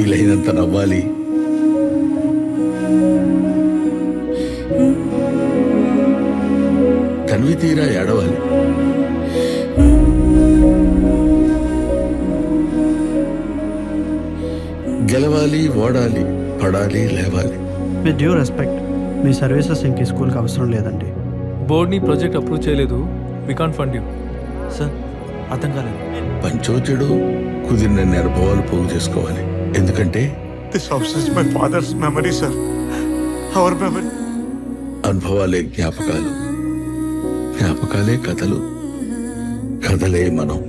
వీలైనంత నవ్వాలి, తన్వి తీరా ఏడవాలి. గెలవాలి, ఓడాలి, పడాలి, లేవాలి. విత్ డ్యూ రెస్పెక్ట్, మీ సర్వీసెస్ ఇంక స్కూల్కి అవసరం లేదండి. బోర్డ్ని ప్రాజెక్ట్ అప్రూవ్ చేయలేదు. We can't fund you. Sir అర్థం కాలేదు. పంచోచుడు కుదిరిన అనుభవాలు పోగు చేసుకోవాలి. ఎందుకంటే this house is my father's memory sir, our memory. అనుభవాలే జ్ఞాపకాలు, జ్ఞాపకాలే కథలు, కథలే మనం.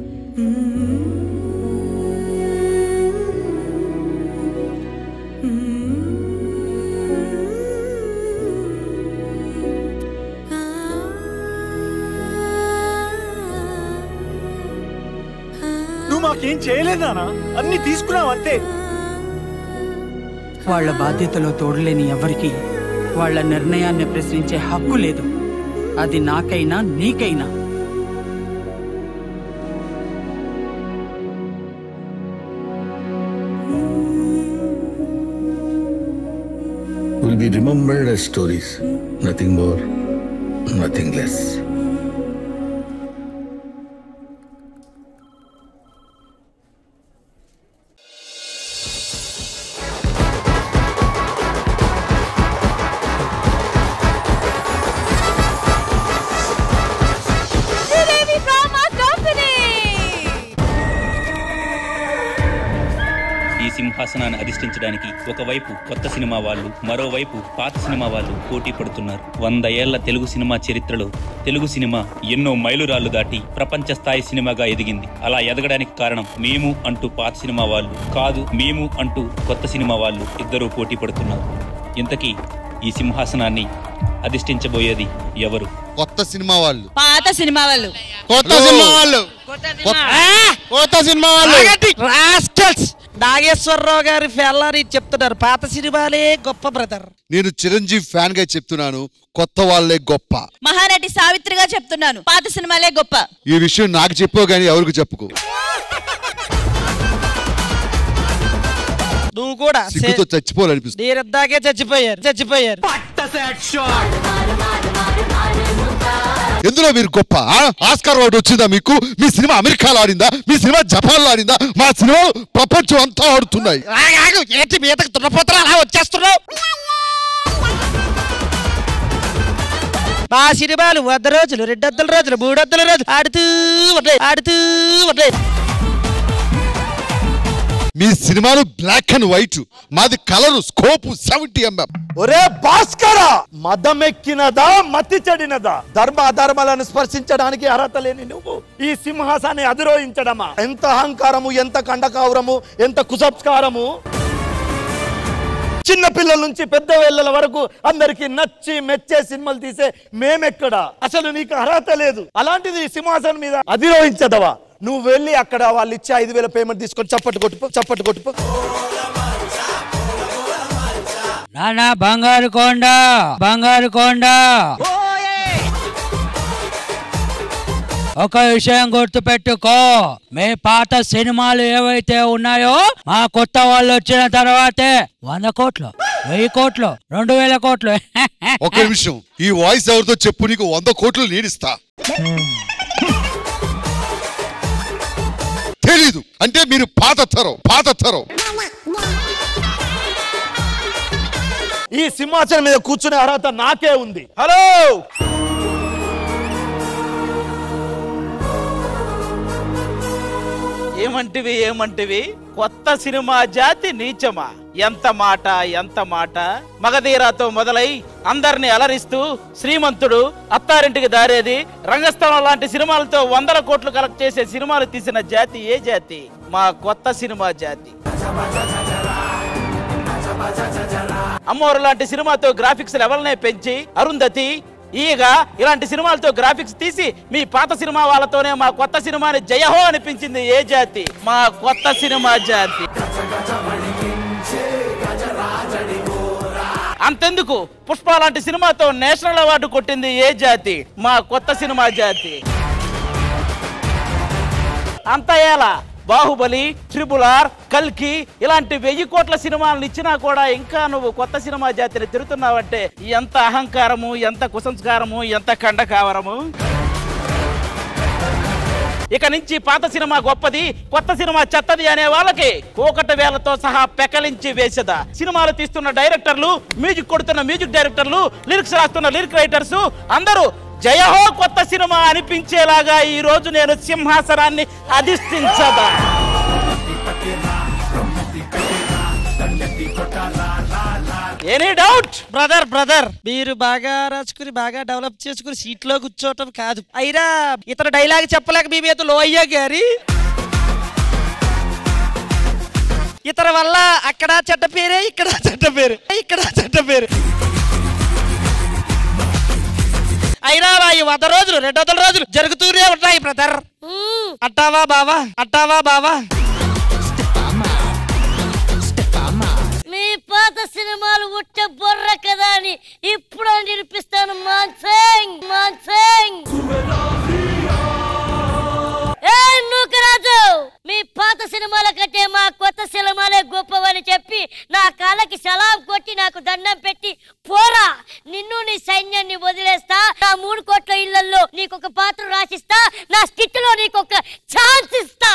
మాకేం చేయలేదానా? అన్ని తీసుకున్నావు అంతే. వాళ్ల బాధ్యతలో తోడలేని ఎవరికి వాళ్ల నిర్ణయాన్ని ప్రశ్నించే హక్కు లేదు. అది నాకైనా నీకైనా. Will be remembered as stories, nothing more, nothing less. సింహాసనాన్ని అధిష్ఠించడానికి ఒకవైపు కొత్త సినిమా వాళ్ళు, మరోవైపు పాత సినిమా వాళ్ళు పోటీ పడుతున్నారు. 100 ఏళ్ల తెలుగు సినిమా చరిత్రలో తెలుగు సినిమా ఎన్నో మైలురాళ్లు దాటి ప్రపంచ స్థాయి సినిమాగా ఎదిగింది. అలా ఎదగడానికి కారణం మేము అంటూ పాత సినిమా వాళ్ళు కాదు, మేము అంటూ కొత్త సినిమా వాళ్ళు ఇద్దరూ పోటీ పడుతున్నారు. ఇంతకీ ఈ సింహాసనాన్ని అధిష్ఠించబోయేది ఎవరు? కొత్త సినిమా వాళ్ళు, పాత సినిమా వాళ్ళు, కొత్త సినిమా వాళ్ళు, కొత్త సినిమా వాళ్ళు. నాగేశ్వరరావు గారి ఫెల్లారి చెప్తున్నారు పాత సినిమాలే గొప్ప బ్రదర్. నేను చిరంజీవి ఫ్యాన్ గా చెప్తున్నాను, కొత్త వాళ్ళే గొప్ప. మహానటి సావిత్రిగా చెప్తున్నాను, పాత సినిమాలే గొప్ప. ఈ విషయం నాకు చెప్పు గానీ ఎవరికి చెప్పుకో. నువ్వు కూడా సిగ్గుతో చచ్చిపోవాలనిపిస్తుంది. నేనిద్దాకే చచ్చిపోయారు. ఎందులో మీరు గొప్ప? ఆస్కార్ అవార్డు వచ్చిందా మీకు? మీ సినిమా అమెరికాలో ఆడిందా? మీ సినిమా జపాన్లో ఆడిందా? మా సినిమా ప్రపంచం అంతా ఆడుతున్నాయి. ఏంటి మీదకి తున్నపోతరా అలా వచ్చేస్తున్నావు? మా సినిమాలు 100 రోజులు, 200 రోజులు, 300 రోజులు ఆడుతూ ఉన్నాయి. మీ సినిమాలు బ్లాక్ అండ్ వైట్, మాది కలరు, స్కోప్ 70 mm. ఒరే భాస్కర, మదమెక్కినదా మతి చెడినదా? ధర్మ అధర్మాలను స్పర్శించడానికి అర్హత లేని నువ్వు ఈ సింహాసాన్ని అధిరోహించడమా? ఎంత అహంకారము, ఎంత కండకావరము, ఎంత కుసంస్కారము! చిన్న పిల్లల నుంచి పెద్ద వేళ్ళ వరకు అందరికి నచ్చి మెచ్చే సినిమాలు తీసే మేమెక్కడ? అసలు నీకు అర్హత లేదు. అలాంటిది ఈ సింహాసనం మీద అధిరోహించదవా? నువ్వు వెళ్ళి అక్కడ వాళ్ళు ఇచ్చే 5,000 పేమెంట్ తీసుకొని చప్పట్టు కొట్టుపో. నానా బంగారు కొండ. ఒక విషయం గుర్తుపెట్టుకో, మీ పాత సినిమాలు ఏవైతే ఉన్నాయో మా కొత్త వాళ్ళు వచ్చిన తర్వాతే 100 కోట్లు, 1000 కోట్లు, 2000 కోట్లు. ఒక నిమిషం, ఈ వాయిస్ ఎవరితో చెప్పు, నీకు 100 కోట్లు నేనిస్తా. తెలీదు అంటే మీరు పాత తరం. ఈ సింహాసనం మీద కూర్చునే అర్హత నాకే ఉంది. హలో, ఏమంటివి? కొత్త సినిమా జాతి నీచమా? ఎంత మాట! మగధీరాతో మొదలై అందరిని అలరిస్తూ శ్రీమంతుడు, అత్తారింటికి దారేది, రంగస్థలం లాంటి సినిమాలతో 100 కోట్లు కలెక్ట్ చేసే సినిమాలు తీసిన జాతి ఏ జాతి? మా కొత్త సినిమా జాతి. అమ్మోరు లాంటి సినిమాతో గ్రాఫిక్స్ లెవెల్నే పెంచి అరుంధతి, ఈగ ఇలాంటి సినిమాలతో గ్రాఫిక్స్ తీసి మీ పాత సినిమా వాళ్ళతోనే మా కొత్త సినిమాని జయహో అనిపించింది ఏ జాతి? మా కొత్త సినిమా జాతి. అంతెందుకు, పుష్ప లాంటి సినిమాతో నేషనల్ అవార్డు కొట్టింది ఏ జాతి? మా కొత్త సినిమా జాతి. అంత ఎలా బాహుబలి, ట్రిపుల్ ఆర్, కల్కి ఇలాంటి 1000 కోట్ల సినిమాలను ఇచ్చినా కూడా ఇంకా నువ్వు కొత్త సినిమా జాతిని తిరుగుతున్నావంటే ఎంత అహంకారము, ఎంత కుసంస్కారము, ఎంత కండకావరము. ఇక నుంచి పాత సినిమా గొప్పది, కొత్త సినిమా చెత్తది అనే వాళ్ళకి కోకట వేలతో సహా పెకలించి వేసేదా. సినిమాలు తీస్తున్న డైరెక్టర్లు, మ్యూజిక్ కొడుతున్న మ్యూజిక్ డైరెక్టర్లు, లిరిక్స్ రాస్తున్న లిరిక్ రైటర్స్ అందరూ జయహో కొత్త సినిమా అనిపించేలాగా ఈ రోజు నేను సింహాసనాన్ని అధిష్ఠించదా. Any doubt? బ్రదర్ మీరు బాగా రాసుకుని బాగా డెవలప్ చేసుకుని సీట్ లో కూర్చోవటం కాదు, అయినా ఇతర డైలాగ్ చెప్పలేక మీ మీద లో అయ్యా గారి ఇతర వల్ల అక్కడ చెడ్డ పేరే, ఇక్కడ చెడ్డ పేరు, ఇక్కడ చెడ్డ పేరు. అయినా ఈ 100 రోజులు 200 రోజులు జరుగుతూనే ఉంటాయి బ్రదర్. అట్టావా బావా, అట్టావా బావా. మీ పాత సినిమాలు ఉట్ట బొర్ర కదా అని ఇప్పుడు నిరూపిస్తాను. మాన్సింగ్ మాన్సింగ్ నూకరాజు, మీ పాత సినిమాల కంటే మా కొత్త సినిమాలే గొప్పవని చెప్పి నా కాళ్ళకి సలాం కొట్టి నాకు దండం పెట్టి పోరా. నిన్ను నీ సైన్యాన్ని వదిలేస్తా. నా 3 కోట్ల ఇళ్లలో నీకొక పాత్ర రాసిస్తా. నా స్కిట్ లో నీకొక ఛాన్స్ ఇస్తా.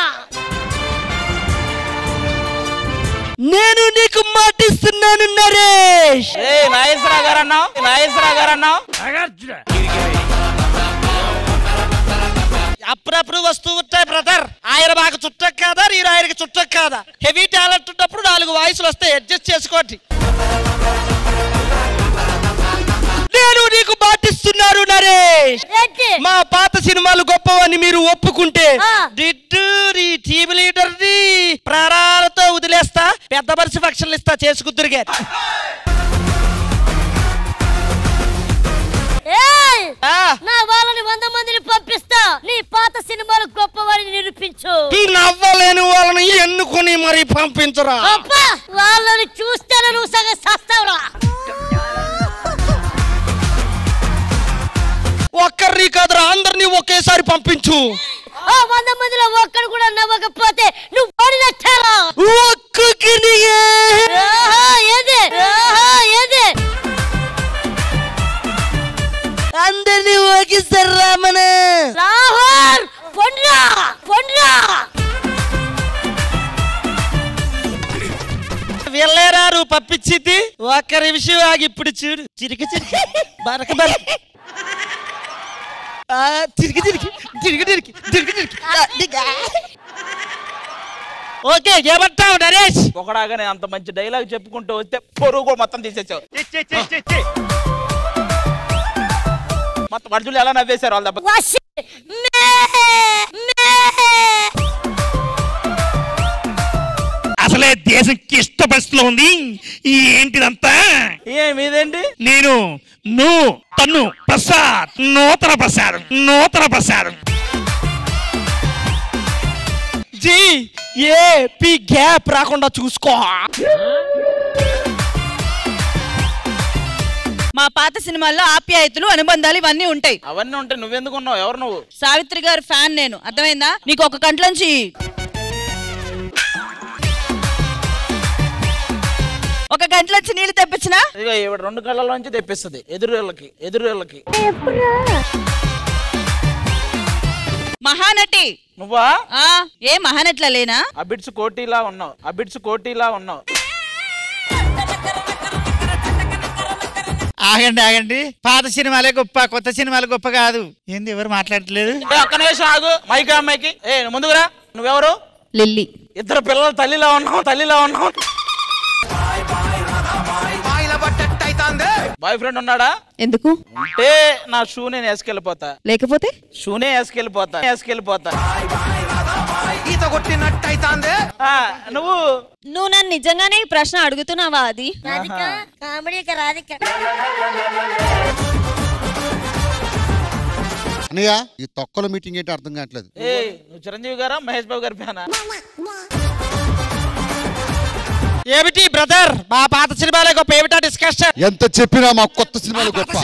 నేను నీకు మాటిస్తున్నాను నరేష్. నాగేశ్వరరావు గారు అన్నావు, నాగేశ్వరరావు గారు అన్నావు. అప్పుడప్పుడు వస్తూ ఉంటాయి బ్రదర్. ఆయన మాకు చుట్టం కాదా, నేను ఆయనకి చుట్టం కాదా. హెవీ టాలెంట్ ఉన్నప్పుడు 4 వాయిస్లు వస్తాయి, అడ్జస్ట్ చేసుకోండి. నేను నీకు మాటిస్తున్నాను నరేష్, మా పాత సినిమాలు గొప్పవని మీరు ఒప్పుకుంటే టీమ్ లీడర్ ని ప్రాణాలతో వదిలేస్తా. పెద్ద మనిషి ఫంక్షన్లు ఇస్తా, చేసుకుద్దురు గారు. నా వాళ్ళని 100 మందిని పంపిస్తా. నీ పాత సినిమాలు గొప్పవని నిరూపించు. నవ్వలేని వాళ్ళని ఎన్నుకొని మరి పంపించరా. వాళ్ళని చూస్తేనే నువ్వు సగం సస్తావురా. ఒక్కరిని కాదురా, అందరినీ ఒకేసారి పంపించు. 100 మందిలో ఒక్కడు కూడా నవ్వకపోతే నువ్వు ఓడినట్టారా. అందరినీ ఒకేసారి రామన రాహుల్ పొండ్రా పొండ్రా. వెళ్ళారు పంపించింది. ఒక్క నిమిషం ఆగి ఇప్పుడు చూడు. చిరికి చిరికి బరక బరక తిరిగి తిరిగి తిరిగి తిరిగి తిరిగి తిరిగి. ఓకే, ఏమంటావు నరేష్? ఒకడాగానే అంత మంచి డైలాగ్ చెప్పుకుంటూ వస్తే పొరుగు కూడా మొత్తం తీసేసావు. మొత్తం అర్జులు ఎలా నవ్వేశారు వాళ్ళ దెబ్బ. అసలే దేశంకి ఇష్ట పరిస్థితిలో ఉంది ఏంటిదంతా. మీదేంటి? నేను తన్ను ప్రసాద్, నూతన ప్రసాదం, నూతన ప్రసాదం. జీ ఏ పి గ్యాప్ రాకుండా చూసుకో. మా పాత సినిమాల్లో ఆప్యాయతలు, అనుబంధాలు ఇవన్నీ ఉంటాయి. అవన్నీ ఉంటాయి. నువ్వెందుకు ఉన్నావు? ఎవరు నువ్వు? సావిత్రి గారి ఫ్యాన్ నేను, అర్థమైందా? నీకు ఒక కంట్లోంచి ఒక గంటలోంచి నీళ్లు తెప్పించిన 2 కళ్ళలోంచి తెప్పిస్తుంది. ఎదురుళ్ళకి మహానటి నువ్వా? ఏ మహానట్లా లేనా? అబిడ్స్ కోటిలా ఉన్నావు. ఆగండి, పాత సినిమాలే గొప్ప, కొత్త సినిమాలు గొప్ప కాదు. ఏంది ఎవరు మాట్లాడట్లేదు? ఒక్క నిమిషం ఆగు. మైకి అమ్మాయికి ముందుకురా. నువ్వెవరు? లిల్లీ. 2 పిల్లలు తల్లిలా ఉన్నావు. బాయ్ ఫ్రెండ్ ఉన్నాడా? ఎందుకు? అంటే నా షూ నేను వేసుకెళ్ళిపోతా. లేకపోతే షూనే వేసుకెళ్ళిపోతా. నువ్వు నన్ను నిజంగానే ఈ ప్రశ్న అడుగుతున్నావా? అది అన్నయ్య, ఈ తొక్కల మీటింగ్ ఏంటి అర్థం కావట్లేదు. నువ్వు చిరంజీవి గారా, మహేష్ బాబు గారి ఫ్యానా? ఏమిటి బ్రదర్, మా పాత సినిమాలే గొప్ప, ఏమిటా డిస్కషన్? ఎంత చెప్పినా మా కొత్త సినిమాలు గొప్ప,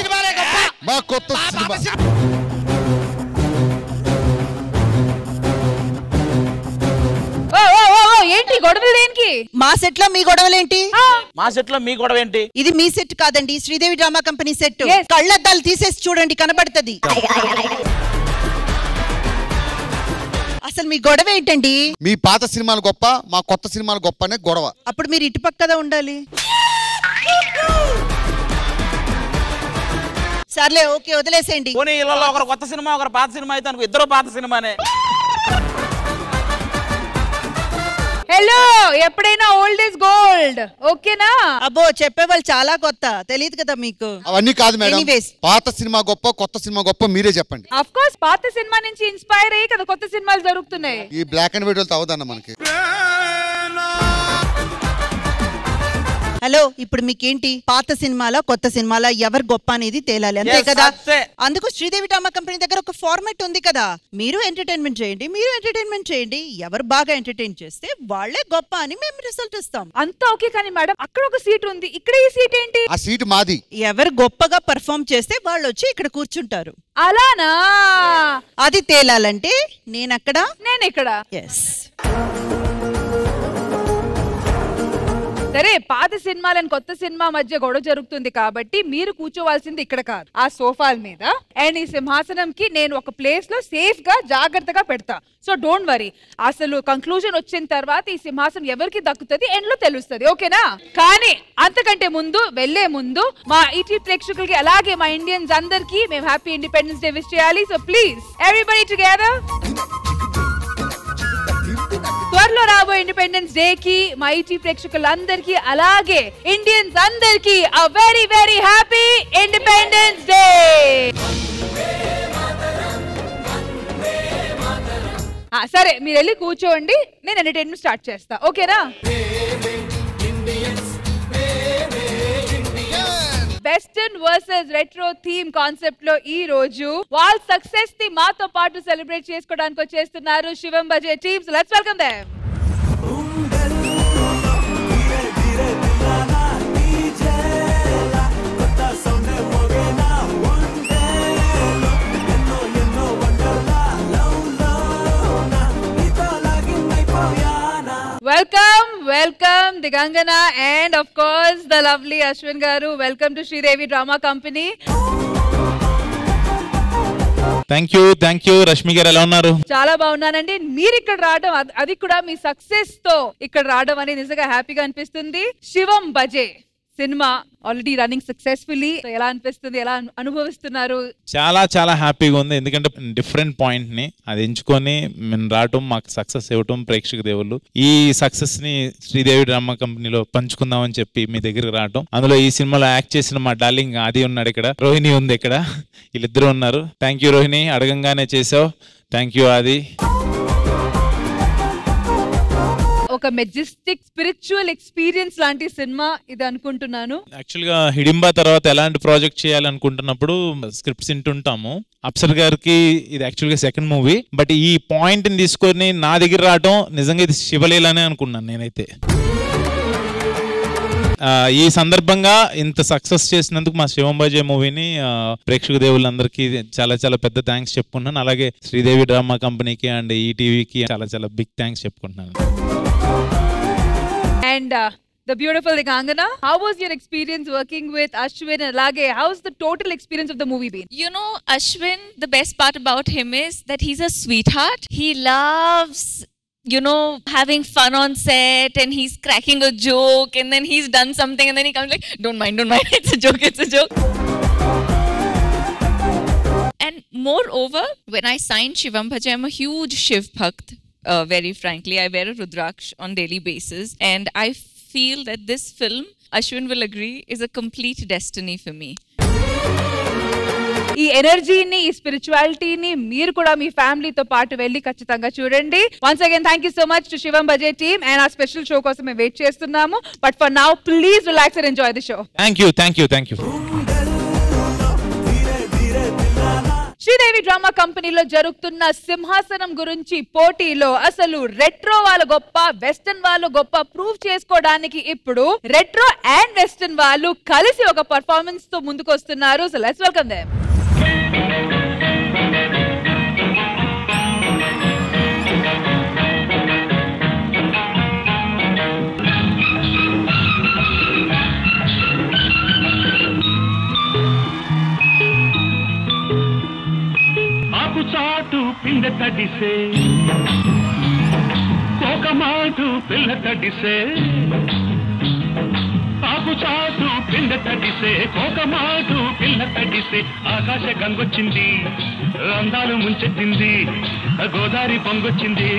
మా కొత్త సినిమా. ఏంటి గొడవలు దేనికి? మా సెట్ లో మీ గొడవలేంటి? మా సెట్ లో మీ గొడవ ఏంటి? ఇది మీ సెట్ కాదండి, శ్రీదేవి డ్రామా కంపెనీ సెట్. కళ్ళద్దాలు తీసేసి చూడండి, కనబడుతుంది. అసలు మీ గొడవ ఏంటండి? మీ పాత సినిమాలు గొప్ప, మా కొత్త సినిమాలు గొప్ప అనే గొడవ. అప్పుడు మీరు ఇటు పక్కదా ఉండాలి. సర్లే, ఓకే, వదిలేసేయండి. పోనీ ఇళ్ళలో ఒకరు కొత్త సినిమా, ఒకరు పాత సినిమా అయితే అనుకో, ఇద్దరు పాత సినిమానే. హలో, ఎప్పుడైనా ఓల్డ్ ఇస్ గోల్డ్, ఓకేనా? అబ్బో, చెప్పేవాళ్ళు చాలా కొత్త, తెలియదు కదా మీకు. అవన్నీ కాదు మేడం, Anyways. పాత సినిమా గొప్ప, కొత్త సినిమా గొప్ప మీరే చెప్పండి. ఆఫ్ కోర్స్ పాత సినిమా నుంచి ఇన్స్పైర్ అయ్యి కదా కొత్త సినిమాలు జరుగుతున్నాయి. ఈ బ్లాక్ అండ్ వైట్ వాళ్ళతో అవదన్న మనకి. హలో, ఇప్పుడు మీకేంటి? పాత సినిమాలో కొత్త సినిమాలో ఎవరు గొప్ప అనేది తేలాలి, అంతే కదా? అందుకు శ్రీదేవి డ్రామా కంపెనీ దగ్గర ఒక ఫార్మాట్ ఉంది కదా. మీరు ఎంటర్టైన్మెంట్ చేయండి, ఎవరు బాగా ఎంటర్టైన్ చేస్తే వాళ్ళే గొప్ప అని మేము రిజల్ట్ ఇస్తాం. అంతా ఓకే, కానీ మేడం అక్కడ ఒక సీట్ ఉంది, ఇక్కడ ఈ సీట్ ఏంటి? ఆ సీట్ మాది. ఎవరు గొప్పగా పర్ఫార్మ్ చేస్తే వాళ్ళు వచ్చి ఇక్కడ కూర్చుంటారు. అలానా? అది తేలాలంటే నేనక్కడ, నేనిక్కడ. ఎస్. సరే, పాత సినిమాలను కొత్త సినిమా మధ్య గొడవ జరుగుతుంది కాబట్టి మీరు కూర్చోవాల్సింది ఇక్కడ కాదు, ఆ సోఫాల మీద. అండ్ ఈ సింహాసనంకి నేను ఒక ప్లేస్ లో సేఫ్ గా జాగ్రత్తగా పెడతా. So don't worry. అసలు కంక్లూజన్ వచ్చిన తర్వాత ఈ సింహాసనం ఎవరికి దక్కుతుంది ఎండ్ లో తెలుస్తుంది, ఓకేనా? కానీ అంతకంటే ముందు, వెళ్లే ముందు మా ఈటీ ప్రేక్షకులకి అలాగే మా ఇండియన్స్ అందరికి మేము హ్యాపీ ఇండిపెండెన్స్ డే విష్ చేయాలి. So please everybody together. త్వరలో రాబోయే ఇండిపెండెన్స్ డే కి మా ఈటీ ప్రేక్షకులందరికీ అలాగే ఇండియన్స్ అందరికీ అ very very happy independence day. సరే, మీరు వెళ్ళి కూర్చోండి, నేను ఎంటర్టైన్మెంట్ స్టార్ట్ చేస్తా, ఓకేనా? Western versus retro theme concept లో ఈ రోజు వాళ్ళ సక్సెస్ ని మాతో పాటు సెలబ్రేట్ చేసుకోవడానికి వచ్చేస్తున్నారు Shivam బజే team. Let's welcome them. Welcome Digangana and of course the lovely Ashwin garu. Welcome to Sridevi Drama Company. Thank you Rashmi గారు, ఎలా ఉన్నారు? చాలా బాగున్నానండి. మీరు ఇక్కడ రావడం, అది కూడా మీ సక్సెస్ తో ఇక్కడ రావడం అనేది నిజంగా హ్యాపీగా అనిపిస్తుంది. శివం బజే సినిమా ఆల్రెడీ రన్నింగ్ సక్సెస్ఫుల్లీ, ఎలా అనిపిస్తుంది, ఎలా అనుభవిస్తున్నారు? చాలా హ్యాపీగా ఉంది, ఎందుకంటే డిఫరెంట్ పాయింట్ ని అది ఎంచుకొని మేము రావటం, మాకు సక్సెస్ ఇవ్వటం, ప్రేక్షక దేవుళ్ళు ఈ సక్సెస్ ని శ్రీదేవి డ్రామా కంపెనీలో పంచుకుందామని చెప్పి మీ దగ్గరికి రావటం. అందులో ఈ సినిమాలో యాక్ట్ చేసిన మా డార్లింగ్ ఆది ఉన్నాడు ఇక్కడ, రోహిణి ఉంది ఇక్కడ, వీళ్ళిద్దరు ఉన్నారు. థ్యాంక్ యూ రోహిణి, అడగంగానే చేసావు. థ్యాంక్ యూ ఆది. ఒక మెజెస్టిక్ స్పిరిచువల్ ఎక్స్పీరియన్స్ లాంటి సినిమా ఇది అనుకుంటున్నాను. యాక్చువల్ గా హిడింబా తర్వాత ఎలాంటి ప్రాజెక్ట్ చేయాలనుకుంటున్నప్పుడు స్క్రిప్ట్స్ వింటుంటాము. అప్సర్ గారికి ఇది యాక్చువల్ గా సెకండ్ మూవీ, బట్ ఈ పాయింట్ ని తీసుకొని నా దగ్గర రావడం నిజంగా ఇది శివలీలనే అనుకున్నాను నేనైతే. ఈ సందర్భంగా ఇంత సక్సెస్ చేసినందుకు మా శివం బజే మూవీని ప్రేక్షక దేవుళ్ళందరికీ చాలా పెద్ద థ్యాంక్స్ చెప్పుకుంటున్నాను. అలాగే శ్రీదేవి డ్రామా కంపెనీకి అండ్ ఈ టీవీకి చాలా బిగ్ థ్యాంక్స్ చెప్పుకుంటున్నాను. And the beautiful Digangana, how was your experience working with Ashwin and Alage? How's the total experience of the movie been? You know, Ashwin, the best part about him is that he's a sweetheart. He loves, you know, having fun on set, and he's cracking a joke, and then he's done something, and then he comes like, don't mind, it's a joke. And moreover, when I signed Shivam Bhaja, I'm a huge Shiv Bhakt. Very frankly, I wear a Rudraksh on daily basis, and I feel that this film, Ashwin will agree, is a complete destiny for me. ఈ ఎనర్జీని, ఈ స్పిరిచువాలిటీని మీరు కూడా మీ ఫ్యామిలీతో పాటు వెళ్ళి ఖచ్చితంగా చూడండి. Once again thank you so much to Shivam బజే team, and ఆ స్పెషల్ షో కోసం మేము వెయిట్ చేస్తున్నాము. But for now please relax and enjoy the show. Thank you. Sridevi drama కంపెనీలో జరుగుతున్న సింహాసనం గురించి పోటీలో అసలు రెట్రో వాళ్ళు గొప్ప, వెస్టర్న్ వాళ్ళు గొప్ప ప్రూవ్ చేసుకోవడానికి ఇప్పుడు రెట్రో అండ్ వెస్టర్న్ వాళ్ళు కలిసి ఒక పర్ఫార్మెన్స్ తో ముందుకు వస్తున్నారు. So let's welcome them. తడిసే కోకమాటు పిల్ల తడిసే ఆకు చాటు పిండ తడిసే కోకమాటు పిల్ల తడిసే ఆకాశ గంగొచ్చింది అందాలు ముంచెత్తింది గోదావరి పొంగొచ్చింది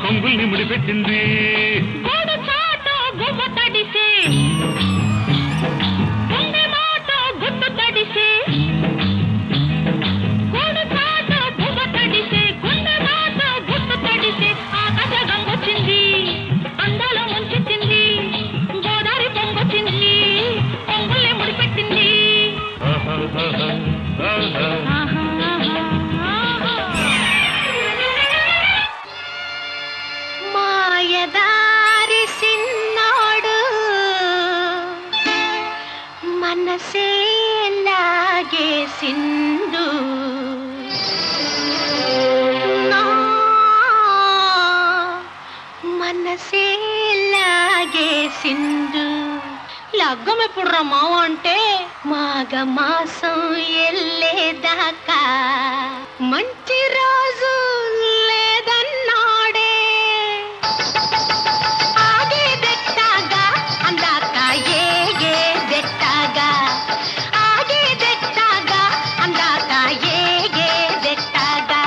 కొంగుల్ని ముడిపెట్టింది మాయదారి సిన్నోడు మనసే లాగేసిండు మనసే లాగేసిండు లగ్గం ఎప్పుడు రమ్మావు అంటే మాఘ మాసం ఎల్లేదాకా మంచి రోజు లేదన్నాడే ఆగేదెట్టాగా అందాక ఏగేదెట్టాగా ఆగేదెట్టాగా అందాక ఏగేదెట్టాగా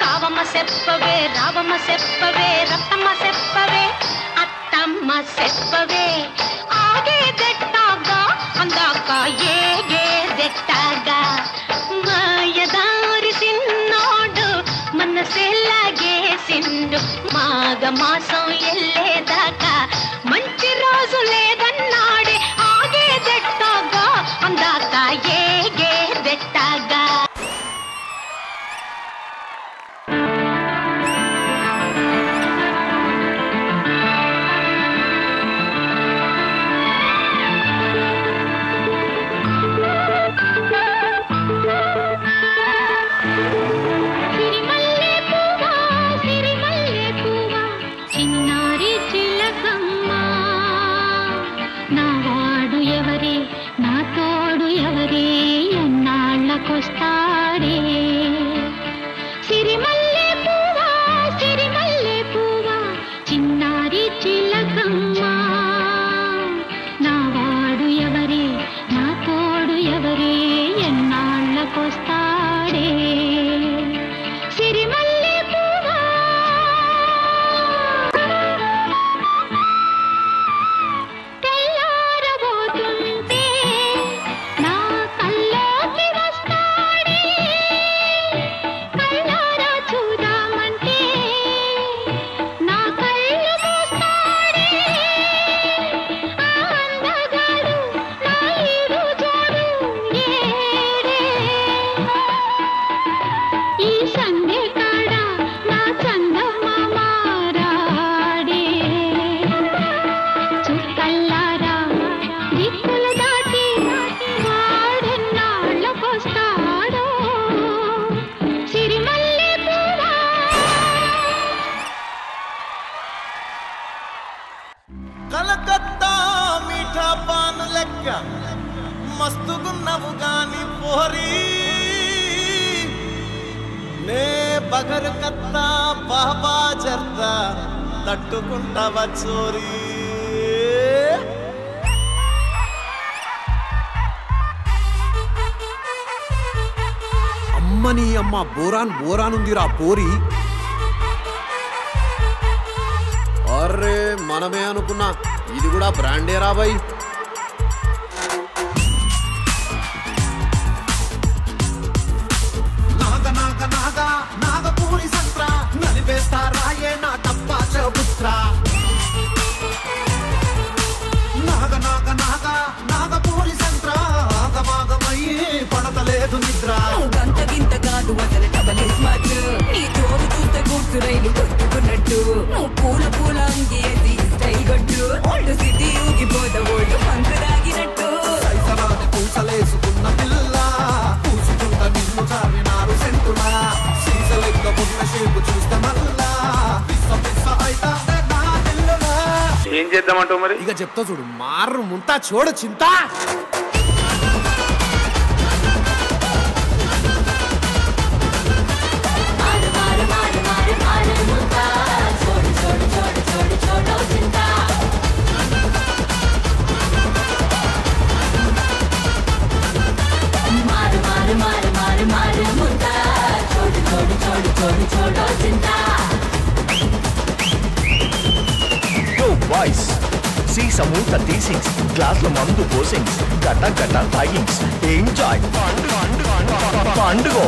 కావమ్మ చెప్పవే రావమ్మ చెప్పవే రత్తమ్మ చెప్పవే అత్తమ్మ చెప్పవే ఆగేదెట్టాగా అందాక ఏగేదెట్టాగా మాయదారి సిన్నోడు మనసెల్లాగేసిండు మాఘ మాసం ఎల్లేదాకా మంచి రోజు లేదన్నాడే ఆగేదెట్టాగా అందాక ఏగేదెట్టాగా చిన్నారి చిలకమ్మ నావాడు ఎవరే నా తోడు ఎవరే ఎన్నాళ్ళకొస్తాడే సిరిమల్లె పువ్వా చిన్నారి చిలకమ్మ నావాడు ఎవరే నా తోడు ఎవరే ఎన్నాళ్ళకొస్తాడే సిరిమల్లె పువ్వా తెల్లారబోతుంటే నా కల్లోకి వస్తాడే కళ్ళారా చూద్దామంటే నా కళ్ళు మూస్తాడే ఆ అందగాడు నా ఈడు జోడు ఏడే ఈ సందే కాడ నా చందమామ రాడే చుక్కల్లారా దిక్కులు దాటి వాడెన్నాళ్ళకొస్తాడో సిరిమల్లె పువ్వా కలకత్తా మీఠా పాన్ లెక్క మస్తుగున్నవు గాని పోరి నే బగర్ కత్తా బాబా జర్దా తట్టుకుంటావా చోరీ అమ్మని అమ్మ బోరానుందిరా పోరి అర్రే మనమే అనుకున్నా ఇది కూడా బ్రాండే రాబాయ్ నాగపూరి సంత్ర నలిపేస్తా రాయే నా టప్పా చబుత్ర నాగపూరి సంత్ర ఆగమాగమయ్యి పడతలేదు నిద్ర గంట గింత కాదు అసలు డబల్ స్మార్ట్ నీ తోడు చూస్తే గుర్తు రైలు కొట్టుకున్నట్టు నువ్వు పూల అంగేసి స్టైల్ కొట్టు ఓల్డ్ సిటీ ఊగిపోత ఓల్డ్ పంకు దాగినట్టు పూసలేసుకున్న పిల్ల పూసుకుంట నిన్ను చావినారు సెంటులా సీసలెక్క ఉన్న షేపు చూస్తే మల్లా పిస్స అయితా నా పిల్లలా ఏం చేద్దామంటావు మరి ఇక చెప్తా చూడు మారు ముంతా చూడు చింత మారు సీసము 36 గ్లాసుల మందు పోసింగ్స్ గట గట తాగింగ్స్ ఎంజాయ్ పండుగ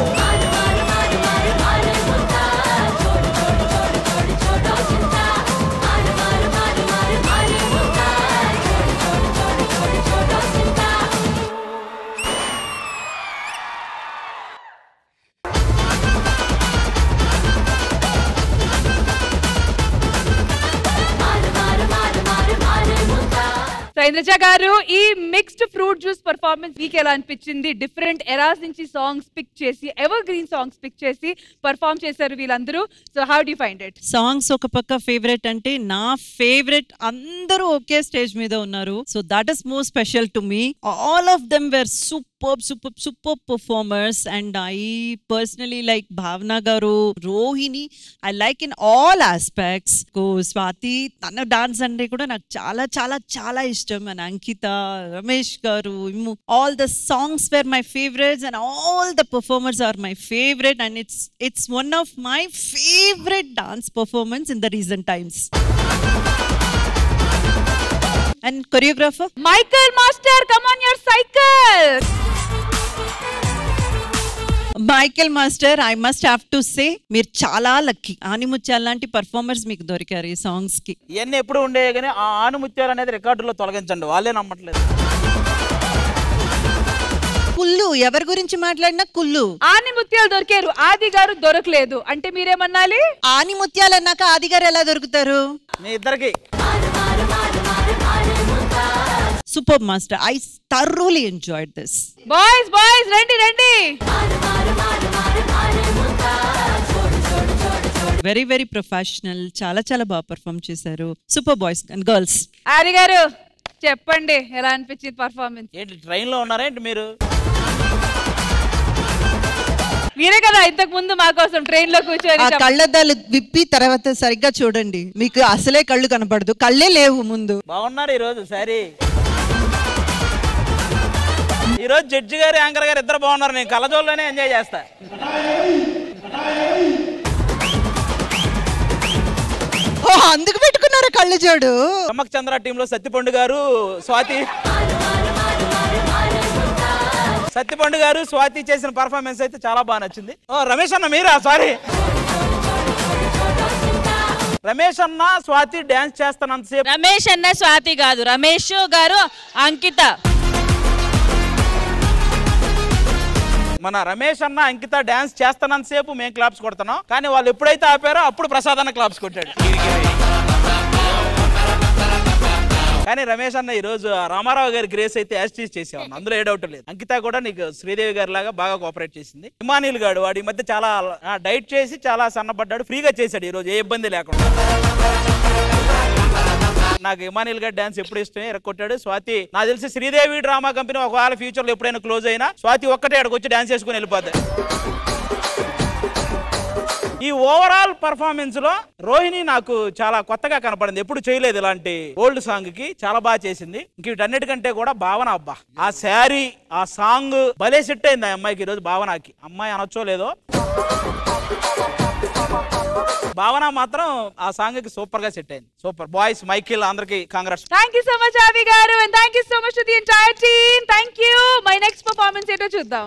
ఇంద్రజ గారు ఈ మిక్స్డ్ ఫ్రూట్ జ్యూస్ పర్ఫార్మెన్స్ మీకు ఎలా అనిపించింది? డిఫరెంట్ ఎరాస్ నుంచి సాంగ్స్ పిక్ చేసి ఎవర్ గ్రీన్ సాంగ్స్ పిక్ చేసి పర్ఫార్మ్ చేశారు వీళ్ళందరూ. So how do you find it? Songs ఒక పక్క ఫేవరెట్ అంటే నా ఫేవరెట్ అందరూ ఒకే స్టేజ్ మీద ఉన్నారు. So that is more special to me. All of them were super performers and I personally like Bhavna garu, Rohini. I like in all aspects. Ko Swati tana dance ante kuda నాకు చాలా చాలా చాలా ఇష్టం. And Ankita, Ramesh garu, all the songs were my favorites and all the performers are my favorite and it's one of my favorite dance performance in the recent times. And choreographer Michael Master, come on your cycle. Michael master, I must have to say మీరు చాలా lucky. ఆనిముత్యాల లాంటి performers మీకు దొరికారు ఈ songs కి. ఇవన్నీ ఎప్పుడు ఉండేవి కానీ ఆ ఆనిముత్యాలు అనేది రికార్డులో తొలగించండి, వాళ్ళే నమ్మట్లేదు. కుల్లు ఎవరి గురించి మాట్లాడినా కుల్లు. ఆనిముత్యాలు దొరికారు, ఆది గారు దొరకలేదు అంటే మీరేమన్నాలి? ఆనిముత్యాలు అన్నాక ఆది గారు ఎలా దొరుకుతారు? మీ ఇద్దరికి super master. I thoroughly enjoyed this. Boys రండి రండి. వెరీ వెరీ ప్రొఫెషనల్, చాలా చాలా బాగా పర్ఫార్మ్ చేశారు. Super boys and girls. ఆది గారు చెప్పండి ఎలా అనిపించింది పర్ఫార్మెన్స్? ఏంటి ట్రైన్ లో ఉన్నారా ఏంటి మీరు? మీరే కదా ఇంతకు ముందు మా కోసం ట్రైన్ లో కూర్చొని. ఆ కళ్ళద్దాలు విప్పి తర్వాత సరిగ్గా చూడండి, మీకు అసలే కళ్ళు కనపడదు, కళ్ళే లేవు ముందు. బాగున్నారు ఈ రోజు. సరే ఈ రోజు జడ్జి గారు యాంకర్ గారు ఇద్దరు బాగున్నారు. నేను కళ్ళజోల్లోనే ఎంజాయ్ చేస్తా. అందుకు పెట్టుకున్నారు కళ్ళజోడు. చమ్మక్ చంద్ర టీమ్ లో సత్యపండు గారు స్వాతి చేసిన పర్ఫార్మెన్స్ అయితే చాలా బాగా నచ్చింది. రమేష్ అన్న మీరా? సారీ రమేష్ అన్న స్వాతి డాన్స్ చేస్తానంతసేపు. రమేష్ అన్న స్వాతి కాదు, రమేష్ గారు అంకిత. మన రమేష్ అన్న అంకిత డాన్స్ చేస్తానంతసేపు మేము క్లాప్స్ కొడుతున్నాం, కానీ వాళ్ళు ఎప్పుడైతే ఆపారో అప్పుడు ప్రసాద్ అన్న క్లాప్స్ కొట్టాడు. కానీ రమేష్ అన్న ఈ రోజు రామారావు గారి గ్రేస్ అయితే యాస్టీస్ చేసేవాడు, అందులో ఏ డౌట్ లేదు. అంకిత కూడా నీకు శ్రీదేవి గారి లాగా బాగా కోఆపరేట్ చేసింది. ఇమానీల్ గాడు వాడి మధ్య చాలా డైట్ చేసి చాలా సన్నపడ్డాడు, ఫ్రీగా చేశాడు ఈ రోజు ఏ ఇబ్బంది లేకుండా. నాకు ఇమానీల్ గారి డాన్స్ ఎప్పుడు ఇష్టమే, ఎరగొట్టాడు. స్వాతి నాకు తెలిసి శ్రీదేవి డ్రామా కంపెనీ ఒకవేళ ఫ్యూచర్ లో ఎప్పుడైనా క్లోజ్ అయినా స్వాతి ఒక్కటే అక్కడికి వచ్చి డాన్స్ చేసుకుని వెళ్ళిపోతాయి. ఈ ఓవరాల్ పర్ఫార్మెన్స్ లో రోహిణి నాకు చాలా కొత్తగా కనపడింది, ఎప్పుడు చేయలేదు ఇలాంటి ఓల్డ్ సాంగ్ కి. చాలా బాగా చేసింది. ఇంక వీటన్నిటికంటే కూడా భావన, అబ్బా ఆ శారీ ఆ సాంగ్ భలే సెట్ అయింది ఆ అమ్మాయికి ఈ రోజు. భావనకి అమ్మాయి అనొచ్చో లేదో, భావన మాత్రం ఆ సాంగ్ కి సూపర్ గా సెట్ అయింది. సూపర్. బాయ్స్ మైకిల్ అందరికి Congress. Thank you so much ఆది గారు and thank you so much to the entire team. Thank you. My next performance ఏంటో చూద్దాం.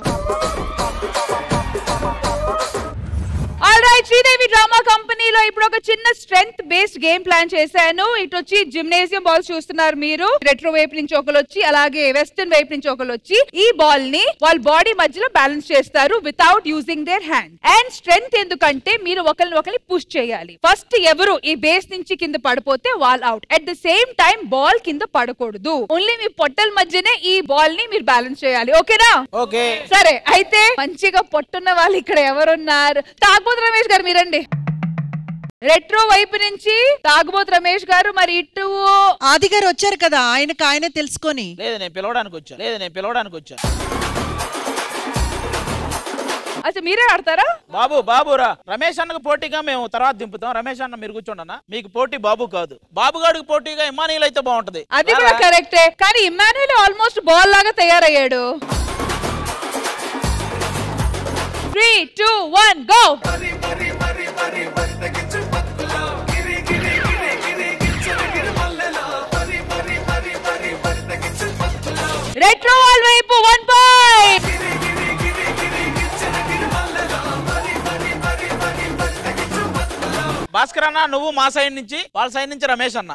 ఆల్రైట్, శ్రీదేవి డ్రామా కంపెనీలో ఇప్పుడు ఒక చిన్న స్ట్రెంగ్త్ బేస్డ్ గేమ్ ప్లాన్ చేశాను. ఇటు వచ్చి జిమ్నేజియం బాల్స్ చూస్తున్నారు మీరు. రెట్రో వైపు నుంచి ఒకరు వచ్చి, అలాగే వెస్టర్న్ వైపు నుంచి ఒకరు వచ్చి ఈ బాల్ ని వాళ్ళ బాడీ మధ్యలో బ్యాలెన్స్ చేస్తారు without using their hand. And strength ఎందుకంటే మీరు ఒకరిని పుష్ చేయాలి. ఫస్ట్ ఎవరు ఈ బేస్ నుంచి కింద పడిపోతే wall out. At the same time ball కింద పడకూడదు. ఓన్లీ మీ పొట్టల మధ్యనే ఈ బాల్ ని మీరు బ్యాలెన్స్ చేయాలి. ఓకేనా? ఓకే. సరే, అయితే మంచిగా పొట్టున్న వాళ్ళు ఇక్కడ ఎవరున్నారు? తాగుబోతు రమేష్ గారు మీరండి. రెట్రో వైపు నుంచి తాగుబోతు రమేష్ గారు. మరి ఇటు ఆది గారు వచ్చారు కదా, ఆయనకు ఆయనే తెలుసుకొని. లేదు నేను పిలవడానికి వచ్చాను. అసలు మీరే ఆడతారా? బాబురా రమేష్ అన్నకు పోటీగా మేము తర్వాత దింపుతాం. రమేష్ అన్న మీరు కూర్చోండి అన్న. మీకు పోటీ బాబు కాదు, బాబుగాడికి పోటీగా ఇమానీల్ అయితే బాగుంటది. అది కూడా కరెక్టే, కానీ ఇమానీల్ ఆల్మోస్ట్ బాల్ లాగా తయారయ్యాడు. 3, 2, 1 go. శేఖర్ అన్న నువ్వు మా సైడ్ నుంచి, వాళ్ళ సైడ్ నుంచి రమేష్ అన్న.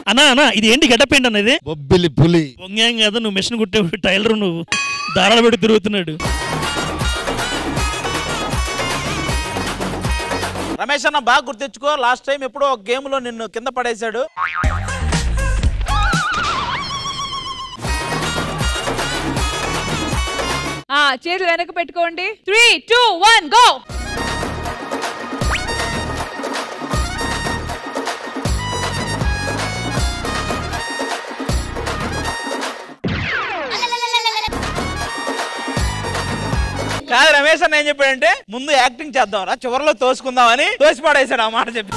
అన్నా అన్నా ఇది ఏంటి గెటప్ ఏంటి అన్నది? బొబ్బిలి పులి. వంగేం కాదు, నువ్వు మిషన్ కుట్టే టైలర్, నువ్వు దారాలు పెట్టి తిరుగుతున్నాడు. రమేష్ అన్న బాగా గుర్తించుకో, లాస్ట్ టైం ఎప్పుడో ఒక గేమ్ లో నిన్ను కింద పడేశాడు. చేతులు వెనక పెట్టుకోండి. 3, 2, 1 గో. కాదు రమేష్ అన్న ఏం చెప్పాడంటే ముందు యాక్టింగ్ చేద్దాం రా, చివరిలో తోసుకుందామని తోసి పడేశాడు ఆ మాట చెప్పి.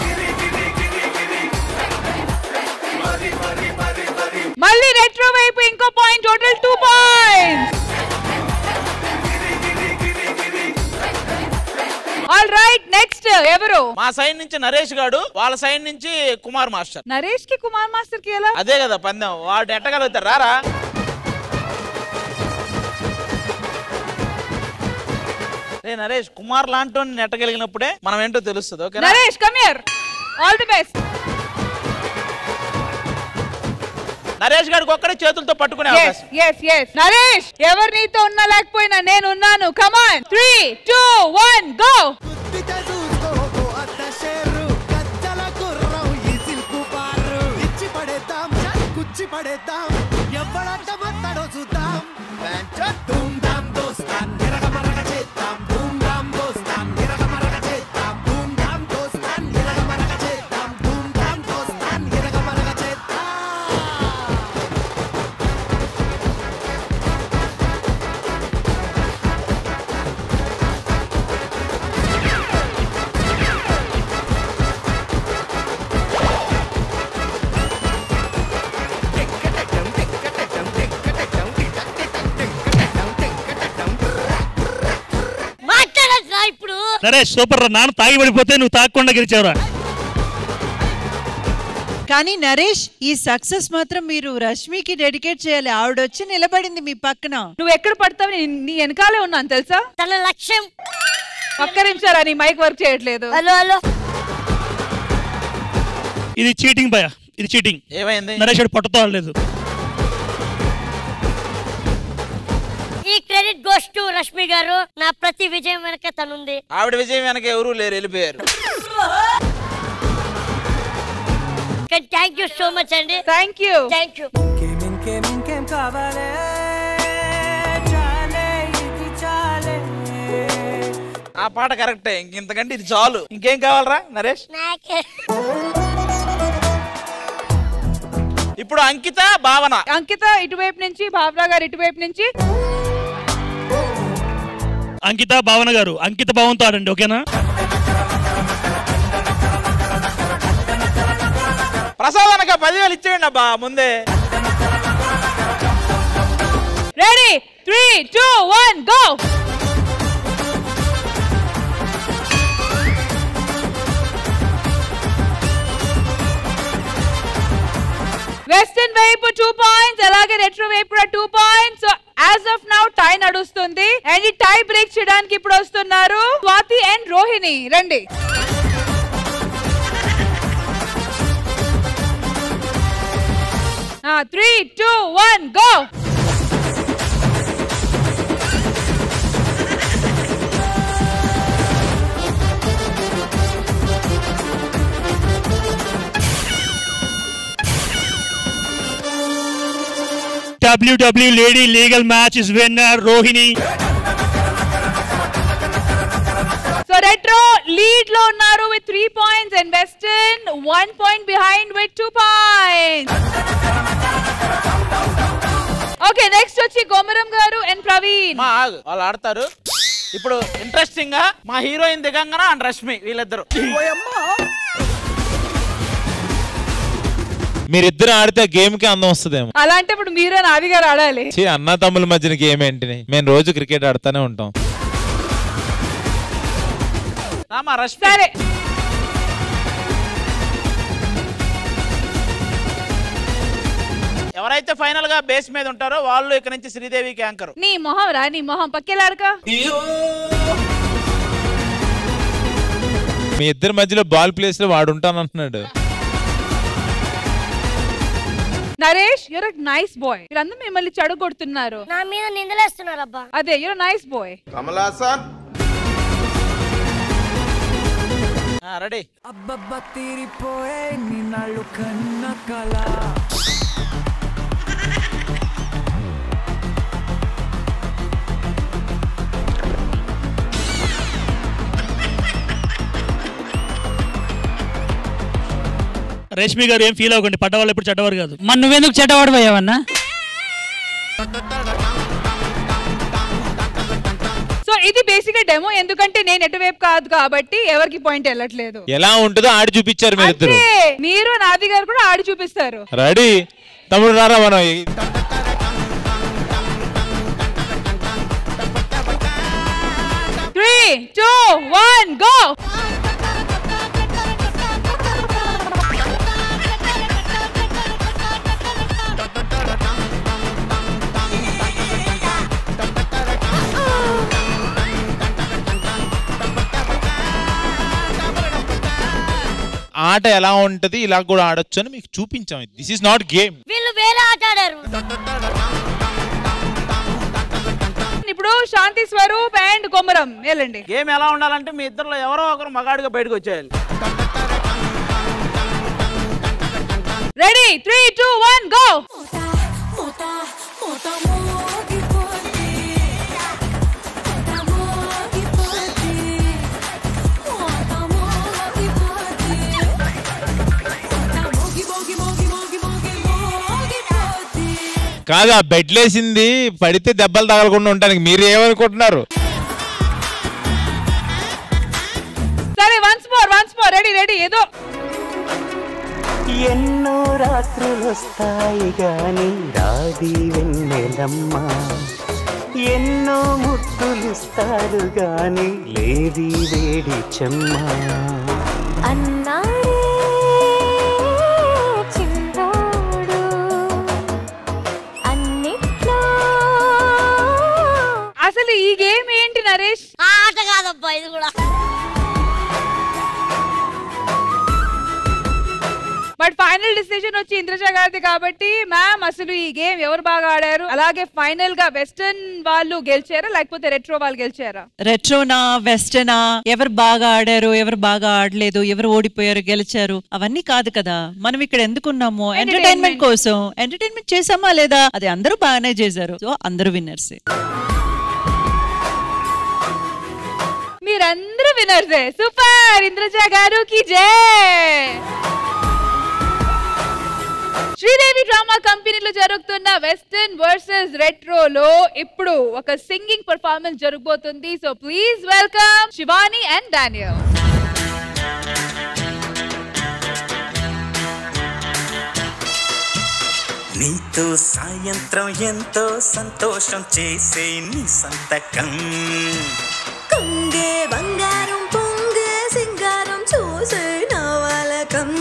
మళ్ళీ రెట్రో వైపు ఇంకో point, total 2 points. All right, next ఎవరు? మా సైడ్ నుంచి నరేష్ గాడు, వాళ్ళ సైడ్ నుంచి కుమార్ మాస్టర్. నరేష్ కి కుమార్ మాస్టర్ కి ఎలా? అదే కదా పందెం, వాడు ఎట్టగలుగుతారు రారా. నరేష్ కుమార్ లాంటి నెట్టగలిగినప్పుడే మనం ఏంటో తెలుస్తుంది. Okay Naresh come here, all the best. Naresh గారికి ఒక్కడే చేతులతో పట్టుకునే అవకాశం. నరేష్ ఎవరు నీతో ఉన్నా లేకపోయినా నేను ఉన్నాను. Come on, 3, 2, 1 go. Naresh super రా, నాన్న తాగి పడిపోతే నువ్వు తాగకుండా గెలిచావురా. కానీ నరేష్ ఈ సక్సెస్ మాత్రం మీరు రష్మికి డెడికేట్ చేయాలి. ఆవిడ వచ్చి నిలబడింది మీ పక్కన. నువ్వు ఎక్కడ పడతావు, నీ వెనకాలే ఉన్నాను తెలుసా. తన లక్ష్యం. ఒక్క నిమిషారా, నీ మైక్ వర్క్ చేయట్లేదు. హలో హలో, ఇది చీటింగ్ భయ, ఇది చీటింగ్. ఏమైంది? నరేష్ పొట్టతో ఆడలేదు. ఈ క్రెడిట్ గోస్ టు రష్మి గారు. నా ప్రతి విజయం వెనక తనుంది. ఆవిడ విజయం వెనక ఎవరు లేరు, వెళ్ళిపోయారు. థ్యాంక్ యూ సో మచ్ అండి. Thank you. ఆ పాట కరెక్టే, ఇంతకంటే ఇది చాలు. ఇంకేం కావాలరా నరేష్? ఇప్పుడు అంకిత భావన. అంకిత ఇటువైపు నుంచి, భావన గారు ఇటువైపు నుంచి. అంకిత భావన గారు అంకిత భావంతో ఆడండి, ఓకేనా? ప్రసాదానికి 10,000 ఇచ్చేయండి అబ్బా ముందే. Ready, 3, 2, 1 go. వెస్టర్న్ వైపు 2 పాయింట్స్, అలాగే రెట్రో వైపు 2 points. So as of now tie నడుస్తుంది. అండ్ ఈ టై బ్రేక్ చేయడానికి ఇప్పుడు వస్తున్నారు స్వాతి అండ్ రోహిణి. రండి. ఆ 3, 2, 1 go. WWE Lady Legal Match is winner Rohini. So Retro lead lo unnaru with 3 points and Western 1 point behind with 2 points. Okay, next వచ్చి గోమరం గారు and Praveen. మా వాళ్ళు ఆడతారు. ఇప్పుడు ఇంట్రెస్టింగ్ గా మా హీరోయిన్ దిగంగన అండ్ రష్మి వీళ్ళిద్దరు. మీరిద్దరు ఆడితే గేమ్ కి అందం వస్తుందేమో. అలాంటప్పుడు మీరే నాది గారు ఆడాలి. అన్న తమ్ముల మధ్యన గేమ్ ఏంటి? మేము రోజు క్రికెట్ ఆడుతూనే ఉంటాం. సరే, ఎవరైతే ఫైనల్ గా బేస్ మీద ఉంటారో వాళ్ళు ఇక్కడ నుంచి శ్రీదేవికి యాంకర్. నీ మొహం రా, నీ మొహం పక్కేలాడక. మీ ఇద్దరి మధ్యలో బాల్ ప్లేస్ లో వాడు ఉంటానంటున్నాడు. Naresh your nice boy. వీళ్ళందరూ మిమ్మల్ని చెడగొడుతున్నారు, నా మీద నిందలేస్తున్నారు అబ్బా. అదే your nice boy. Kamal Haasan ready. అబ్బబ్బా తీరిపోయే నిన్నాళ్ళు కన్న కళ. రేష్మి గారు ఏం ఫీల్ అవ్వకండి, పడ్డవాళ్ళు ఎప్పుడు చెడ్డవారు కాదు. మరి నువ్వెందుకు చెడ్డవాడు పోయావన్నా? సో ఇది బేసిక్ గా డెమో, ఎందుకంటే నేను ఎటువైపు కాదు కాబట్టి ఎవరికి పాయింట్ వెళ్ళట్లేదు. ఎలా ఉంటుందో ఆడి చూపించారు మీరిద్దరు. మీరు నాది గారు కూడా ఆడి చూపిస్తారు. రెడీ తమ్ముడు రారా మనం. 3, 2, 1 go. ఆట ఎలా ఉంటది, ఇలా కూడా ఆడొచ్చు అని మీకు చూపించాం. This is not game. వీళ్ళు వేరే ఆట ఆడారు. ఇప్పుడు శాంతి స్వరూప్ అండ్ కొమరం వెళ్ళండి. గేమ్ ఎలా ఉండాలంటే మీ ఇద్దరులో ఎవరో ఒకరు మగాడిగా బయటకు వచ్చేయాలి. Ready 3, 2, 1 go. కాదు, ఆ బెడ్ లేసింది పడితే దెబ్బలు తగలకుండా ఉంటానికి మీరు ఏమనుకుంటున్నారు? సరే వన్స్ మోర్ రెడీ ఏదో. ఎన్నో రాత్రులు వస్తాయి గాని రాది వెన్నెలమ్మ, ఎన్నో ముద్దులిస్తారు గాని లేది వేడి చెమ్మ. అన్నాడే చిందోడు అన్నిట్లో. అసలు ఈ గేమ్ ఏంటి నరేష్? ఆట కాదబ్బా ఇది కూడా. బట్ ఫైనల్ డిసిజన్ వచ్చి ఇంద్రజ గారిది కాబట్టి మ్యామ్ అసలు ఈ గేమ్ ఎవరు బాగా ఆడారు, అలాగే ఫైనల్ గా వెస్టర్న్ వాళ్ళు గెలిచారా లేకపోతే రెట్రో వాళ్ళు గెలిచారా? రెట్రోనా వెస్టర్నా, ఎవరు బాగా ఆడారు ఎవరు బాగా ఆడలేదు, ఎవరు ఓడిపోయారు గెలిచారు అవన్నీ కాదు కదా. మనం ఇక్కడ ఎందుకున్నాము? ఎంటర్టైన్మెంట్ కోసం. ఎంటర్టైన్మెంట్ చేసామా లేదా? అది అందరూ బాగానే చేశారు. సో అందరూ విన్నర్సే. మీరందరూ విన్నర్సే. సూపర్. ఇంద్రజ గారు కి జై. శ్రీదేవి డ్రామా కంపెనీలో జరుగుతున్న వెస్టర్న్ వర్సెస్ రెట్రోలో ఇప్పుడు ఒక సింగింగ్ పర్ఫార్మెన్స్ జరగబోతుంది. So please welcome Shivani and Daniel. నీతో సాయంత్రం ఎంతో సంతోషం చేసే నీ సంతకం, కుంగే బంగారం పొంగే సింగారం చూసే నవలకం.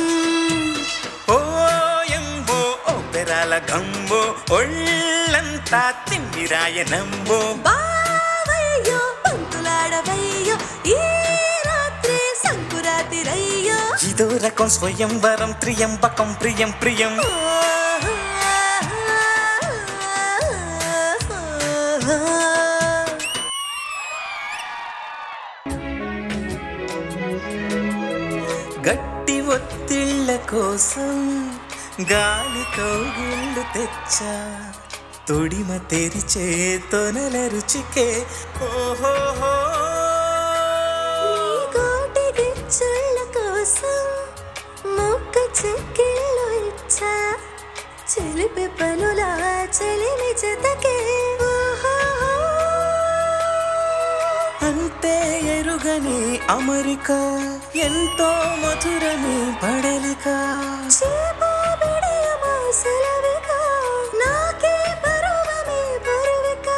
పెరాల గంబో ఒళ్ళంతా తిమ్మిరాయనంబో. బావయ్యో పంతులాడవయ్యో ఈ రాత్రి సంకురాతిరయ్యో. ఇదో రకం స్వయంవరం త్రియంబకం ప్రియం ప్రియం. గట్టి ఒత్తిళ్ళ కోసం గాలి కౌగిళ్ళు తెచ్చా, తొడిమ తెరిచే తొనల రుచికే. ఓహోహో కోటి గిచ్చుళ్ళ కోసం మొక్క చెక్కిళ్ళు ఇచ్చా, చెలిపి పనులా చెలిమి జతకే. అంతే ఎరుగని అమరిక, ఎంతో మధురని పడలిక. నాకే పరువమే పరువిక.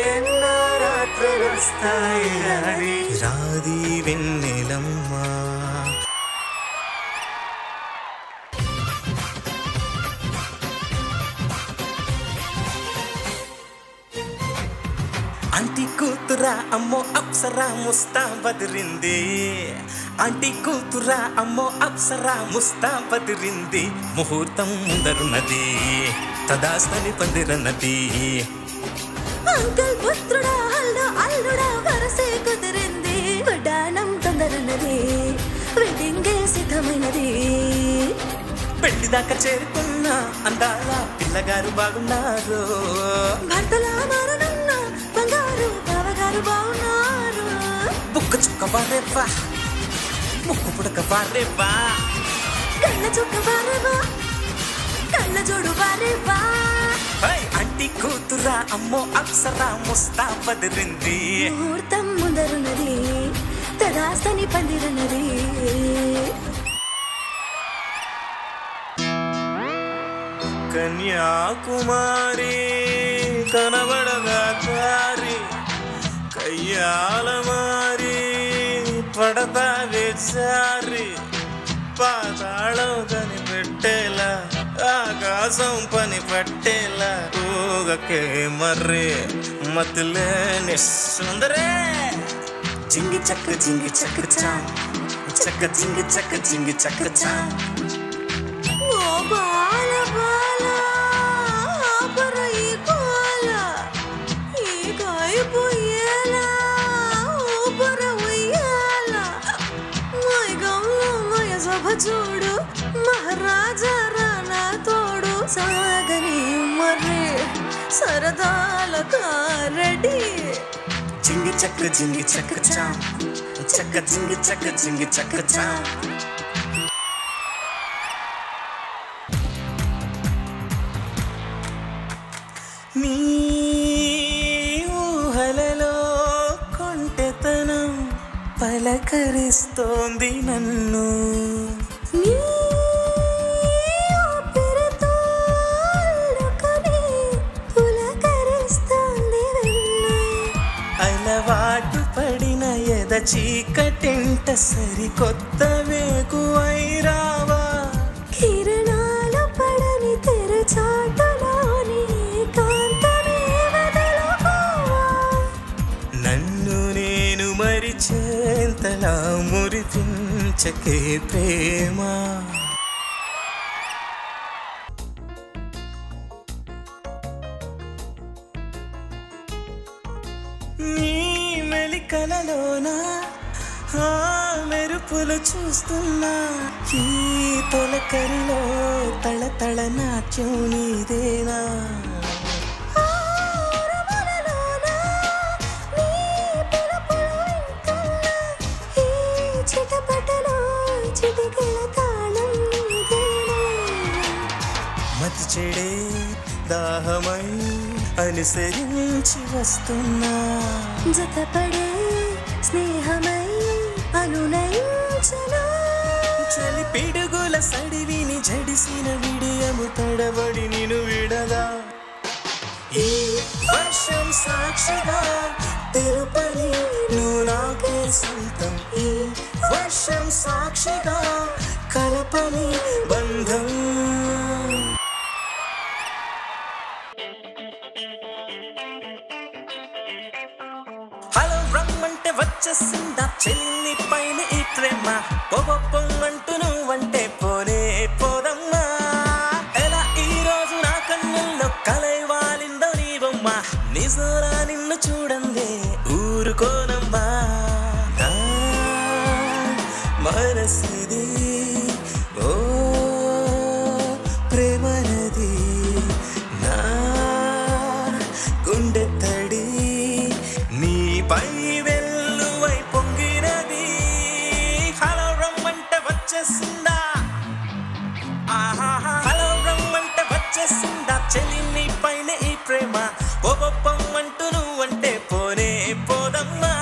ఎన్నో రాత్రులు వస్తాయి రాది వెన్నెలమ్మా. కూతురా అమ్మో అప్సరా ముస్తా బదిరింది ఆంటీ కూతురా అమ్మో అప్సరా ముస్తా బదిరింది ముహూర్తం ముందరున్నది తదాస్తని పందిరన్నది అంకల్ పుత్రుడా హల్డా అల్లుడా వరసే కుదిరింది వడ్డానం తొందరన్నది వెడ్డింగ్ సిద్ధమైనది పెళ్లి దాకా చేరుకున్న అందాల పిల్లగారు బాగున్నారు భర్తలా మారనున్న బంగారు బావగారు బాగున్నారు బుక్క చుక్క వారేవా ముక్కు పుడక వారేవా కళ్ళ చుక్క వారేవా కళ్ళ జోడు వారేవా ఆంటీ కూతురా అమ్మో అప్సరా ముస్తా బదిరింది ముహూర్తం ముందరున్నది తదాస్తని పందిరన్నది కన్యాకుమారి కనబడగా కారి కయ్యాల మారి పడతా వేచారి పాతాళం కనిపెట్టేలా ఆకాశం పని పట్టేలా ఊగకే మర్రి మతులేని సుందరే జింగి చక్క చా చక్క జింగి చక్క చా ఓ బాల బాల ఆపర ఈ కోల ఈ కాయిపోయేలా ఊపర ఉయ్యాల మై గమ్మ మయ సభ చూడు మహారాజా రానా తోడు సాగని మర్రి సరదాల కారడి జింగి చక్క చా చక్క జింగి చక్క చా నీ ఊహలలో కొంటెతనం పలకరిస్తోంది నన్ను నీ ఊపిరితో అల్లుకొని పులకరిస్తోంది వెన్ను అలవాటు పడిన ఎద చీకటింట సరికొత్త వేకువై రావా కిరణాలు పడని తెరచాటులోని కాంతమే వదలుకోవా నన్ను నేను మరిచేంతలా మురిపించకే ప్రేమ నీ మెలికలలోనా ఆ మెరుపులు చూస్తున్నా ఈ తొలకరిలో తళతళ నాట్యం నీదేనా మతి చెడే దాహమై అనుసరించి వస్తున్నా జతపడే స్నేహమై అనునయించనా చలి పిడుగుల సడివిని జడిసిన విడియము తడబడి నిను విడదా ఈ వర్షం సాక్షిగా తెలుపని నువ్వు నాకే సొంతం ఈ వర్షం సాక్షిగా కలపని బంధం హలో రమ్మంటే వచ్చేసిందా చెల్లి పైన ఈ ప్రేమ పొగొప్పంటూ నువ్వంటే పోనే పోదమ్మా ఎలా ఈ రోజు నా కన్నుల్లో కలైవాలిందో నీ బొమ్మ నిజరా నిన్ను చూడందే ఊరుకోనమ్మా నా మనసిది ఓ ప్రేమ నది నా గుండె తడి నీపై వెల్లువై పొంగినది హలో రమ్మంటే వచ్చేసిందా హలో రమ్మంటే వచ్చేసిందా చెలి నీ పైన ఈ ప్రేమ పొగొప్పంటూ నువ్వంటే పోనే పోదమ్మా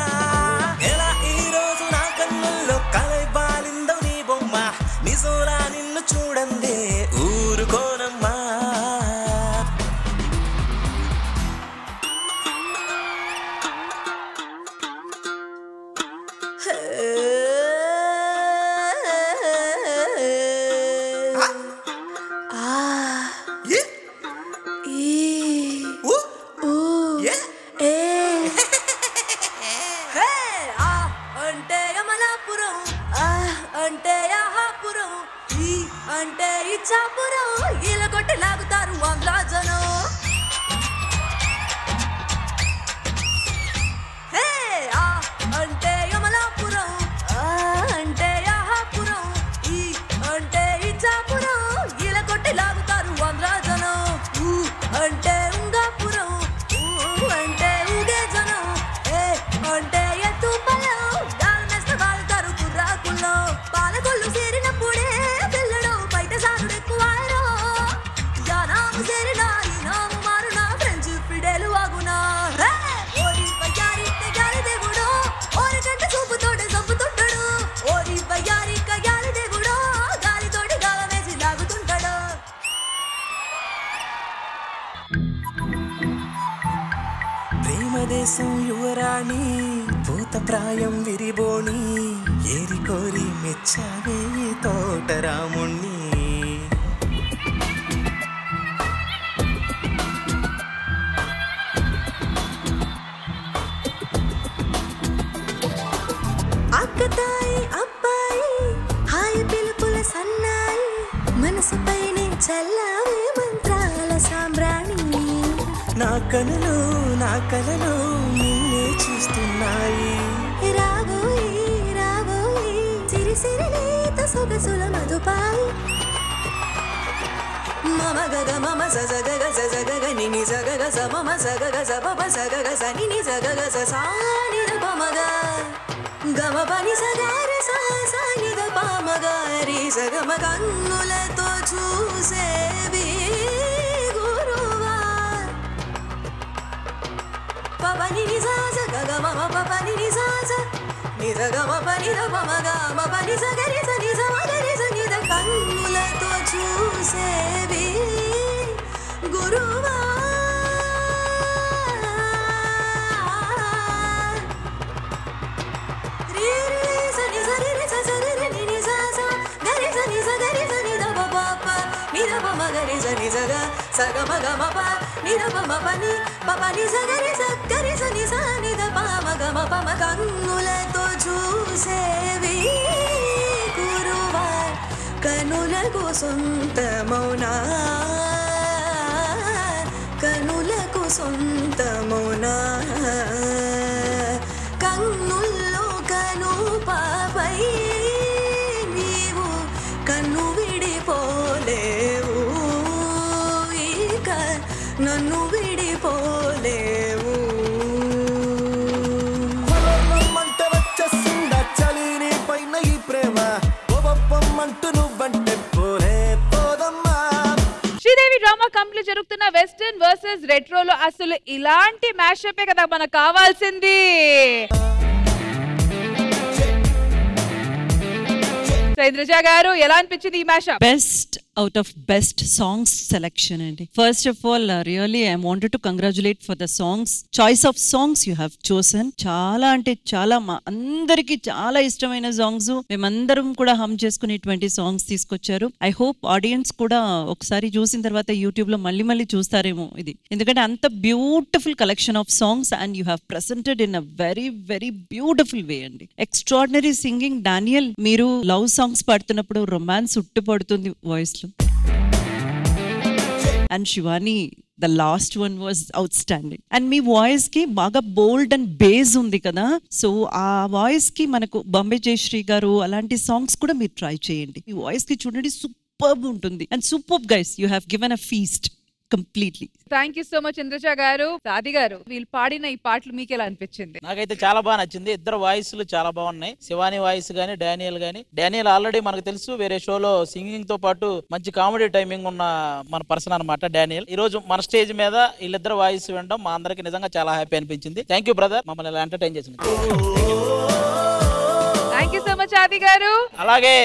ఎలా ఈ రోజు నా కన్నుల్లో కలై బాలిందో నీ బొమ్మ నిజోలా నిన్ను చూడందే ఊరుకోనమ్మా అంటే ఇచ్చాపురం ఇలా కొట్టి లాగుతారు ఆంధ్రాజనం హే ఆ అంటే యమలాపురం ఆ అంటే యాహాపురం ఈ అంటే ఇచ్చాపురం ఇలా కొట్టి లాగుతారు ఆంధ్రాజనం ఊ అంటే ఉంగాపురం ఊ అంటే ఊగే జనం ఏ అంటే ఎత్తుపల్లం గాలినేస్తే వాళ్తారు కుర్రాకుల్లో పాలకొల్లు చేరినప్పుడే పిల్లడు బయట సాగుడు ఎక్కువారో యానాము చేరినా ఈ నాము మారునా ఫ్రెండ్స్ ఫిడేలు ఆగునా ఓరి వయ్యారి కయ్యాలి దేవుడో ఓరి కంట చూపుతోటి చంపుతుంటాడు ఓరి వయ్యారి కయ్యాలి దేవుడో గాలితోటి గాలమేసి లాగుతుంటాడు ప్రేమదేశం యువరాణి పూత ప్రాయం విరిబోణి ఏరి కోరి మెచ్చావే తోటరాముణ్ణి అక్కతాయి అబ్బాయి హాయి పిలుపుల సన్నాయి మనసుపైనే చల్లావే మంత్రాల సాంబ్రాణి నా కనులు నా కలలు నిన్నే చూస్తున్నాయి రాబోయి రాబోయి సిరి సిరి లేత సొగసుల మధుపాయి మమ గగ మమ సజ గగ సజ గగ నిని సగ గ స మమ సగ గ స పప సగ గ స నిని సగ గ స సా ని ద ప మ గ గమ పని సగ రి స స ని ద ప మ గ రి స గ మ కన్నులతో చూసేవి గురువా పప ని ని స స గ గ మ మ పప ని ని స స ని ద గ మ ప ని ద ప మ గ మ ప ని స గ రి స ని స మ గ రి స ని ద కన్నులతో చూసేవి గురువా రి రి స ని స రి రి స స రి రి ని ని స స గ రి స ని స గ రి స ని ద ప ప ప ని ద ప మ గ రి స ని స గ స గ మ గ మ ప ని ద ప మ ప ని ప ప ని స గ రి స గ రి స ని స ని ద ప మ గ మ ప మ కన్నులతో చూసేవి గురువా కనులకు సొంతమౌనా కనులకు సొంతమౌనా కన్నుల్లో కను పాపై నీవు కన్ను విడిపోలేవు ఇక నన్ను విడిపోలేవు రమ్మంటే వచ్చేసిందా చలిని పైన ఈ ప్రేమ ఓబప్పమ్మంటూ నువ్వంటే పోలే పోదమ్మా శ్రీదేవి డ్రామా కంపెనీ జరుగుతున్న వెస్టర్న్ వర్సెస్ రెట్రోలో అసలు ఇలాంటి మ్యాషప్ కదా మనకు కావాల్సింది. ఇంద్రజ గారు ఎలా అనిపించింది ఈ mashup? Best out of best songs selection అండి. First of all really I wanted to congratulate for the songs choice of songs you have chosen. చాలా అంటే చాలా మా అందరికి చాలా ఇష్టమైన సాంగ్స్ మేమందరం కూడా హమ్ చేసుకునేటువంటి సాంగ్స్ తీసుకొచ్చారు. ఐ హోప్ ఆడియన్స్ కూడా ఒకసారి చూసిన తర్వాత యూట్యూబ్ లో మళ్ళీ మళ్ళీ చూస్తారేమో ఇది, ఎందుకంటే అంత beautiful collection of songs and you have presented in a very very beautiful way అండి. Extraordinary singing. డానియల్, మీరు లవ్ సాంగ్స్ పాడుతున్నప్పుడు రొమాన్స్ ఉట్టిపడుతుంది voice. And Shivani, the last one was outstanding. And మీ వాయిస్ కి బాగా బోల్డ్ అండ్ బేస్ ఉంది కదా, so ఆ వాయిస్ కి మనకు బాంబే జయశ్రీ గారు అలాంటి సాంగ్స్ కూడా మీరు ట్రై చేయండి. ఈ వాయిస్ కి చూడండి సూపర్బ్ ఉంటుంది. And superb guys, you have given a feast completely. Thank you so much Indraja గారు. సాది గారు, వీళ్ళు పాడిన ఈ పాటలు మీకు ఎలా అనిపించింది? నాకైతే చాలా బాగా నచ్చింది. ఇద్దరు వాయిస్లు చాలా బాగున్నాయి. శివాని వాయిస్ గానీ డానియల్ గానీ. డానియల్ ఆల్రెడీ మనకు తెలుసు వేరే షోలో సింగింగ్ తో పాటు మంచి కామెడీ టైమింగ్ ఉన్న మన పర్సన్ అనమాట డానియల్. ఈ రోజు మన స్టేజ్ మీద వీళ్ళిద్దరు వాయిస్ వినడం మా అందరికి నిజంగా చాలా హ్యాపీ అనిపించింది. థ్యాంక్ యూ బ్రదర్, మమ్మల్ని ఇలా ఎంటర్టైన్ చేసినందుకు. థ్యాంక్ యూ సో మచ్ ఆది గారు. అలాగే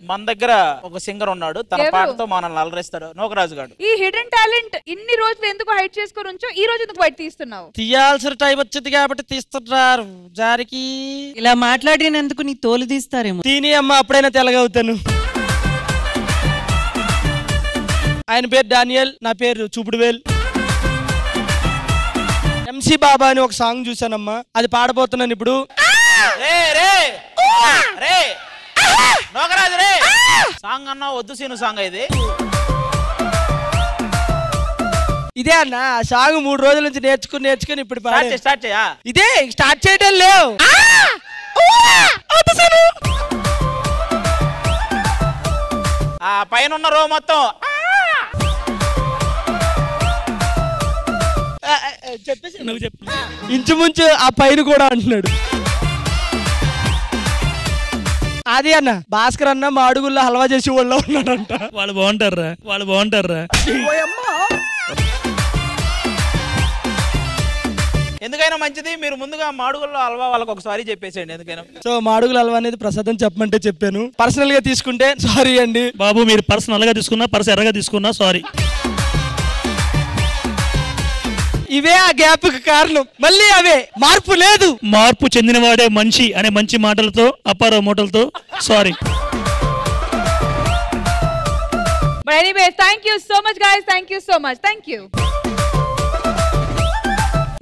మన దగ్గర ఒక సింగర్ ఉన్నాడు, తన పాటతో మనల్ని అలరిస్తాడు, నోకరాజు గారు. ఈ హిడెన్ టాలెంట్ ఇన్ని రోజులు ఎందుకు హైడ్ చేసుకొని ఉంచో, ఈ రోజు ఎందుకు బయట తీస్తున్నావు? తీయాల్సిన టైం వచ్చింది కాబట్టి తీస్తున్నారు. జారికి ఇలా మాట్లాడినందుకు నీ తోలు తీస్తారేమో. తిని అమ్మ అప్పుడైనా తెల్లగవుతాను. ఆయన పేరు డానియల్, నా పేరు చూపుడువేల్. ఎంసీ బాబా అని ఒక సాంగ్ చూసానమ్మా, అది పాడబోతున్నాను ఇప్పుడు. నోకరాజు రే సాంగ్ అన్నా వద్దు సీను సాంగ్ ఇది. ఇదే అన్న ఆ సాంగ్ 3 రోజుల నుంచి నేర్చుకుని ఇప్పుడు స్టార్ట్ చేయా. ఇదే స్టార్ట్ చేయడం లేవు. ఆ పైన ఉన్న రో మొత్తం చెప్పేసి నువ్వు చెప్పు. ఇంచుమించు ఆ పైన కూడా అంటున్నాడు. అది అన్న భాస్కర్ అన్న మా అడుగుల్లో హల్వా చేసి వాళ్ళు ఉన్నాడంట. వాళ్ళు బాగుంటారా. ఎందుకైనా మంచిది మీరు ముందుగా మాడుగుల్లో హల్వా వాళ్ళకి ఒకసారి చెప్పేసేయండి. ఎందుకైనా సో మాడుగుల హల్వా అనేది ప్రసాదం చెప్పమంటే చెప్పాను. పర్సనల్ గా తీసుకుంటే సారీ అండి బాబు. మీరు పర్సనల్ గా తీసుకున్నా పర్స్ ఎర్రగా తీసుకున్నా సారీ. ఇవే ఆ గ్యాప్ కి కారణం. మళ్ళీ అవే మార్పు లేదు. మార్పు చెందినవాడే మనిషి అనే మంచి మాటలతో అప్పారావు మూటలతో sorry. But anyway, thank you so much guys. Thank you so much. Thank you.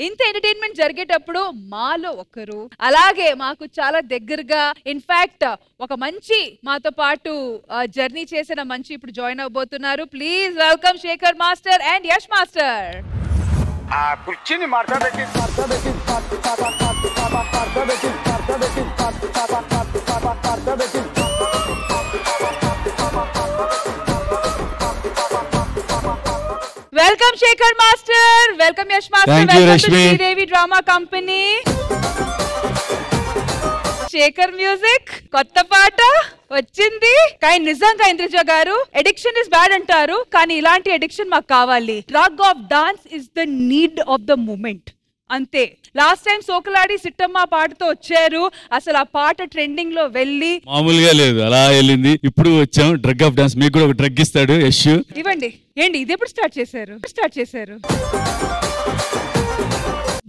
ఇంత ఎంటర్టైన్మెంట్ జరిగేటప్పుడు మాలో ఒకరు అలాగే మాకు చాలా దగ్గరగా ఇన్ఫాక్ట్ ఒక మంచి మాతో పాటు జర్నీ చేసిన మంచి ఇప్పుడు జాయిన్ అవబోతున్నారు. Please welcome Shekhar master and Yash master. ఆ కుర్చీని మార్చబెట్టి welcome Shekhar master, welcome Yash master, welcome to Sridevi drama company. Shekhar music కొత్త పాట వచ్చింది. కానీ నిజంగా ఇంద్రజ గారు ఎడిక్షన్ ఇస్ బ్యాడ్ అంటారు, కానీ ఇలాంటి ఎడిక్షన్ మాకు కావాలి. Drug of dance is the need of the moment. అంతే. లాస్ట్ టైం సోకలాడి సిట్టమ్మ పాటతో వచ్చారు. అసలు ఆ పాట ట్రెండింగ్ లో వెళ్ళి మామూలుగా లేదు, అలా వెళ్ళింది. ఇప్పుడు వచ్చాం డ్రగ్ ఆఫ్ డాన్స్. మీకు కూడా ఒక డ్రగ్ ఇస్తాడు యష్. ఇవ్వండి. ఏంటి ఇది ఎప్పుడు స్టార్ట్ చేశారు?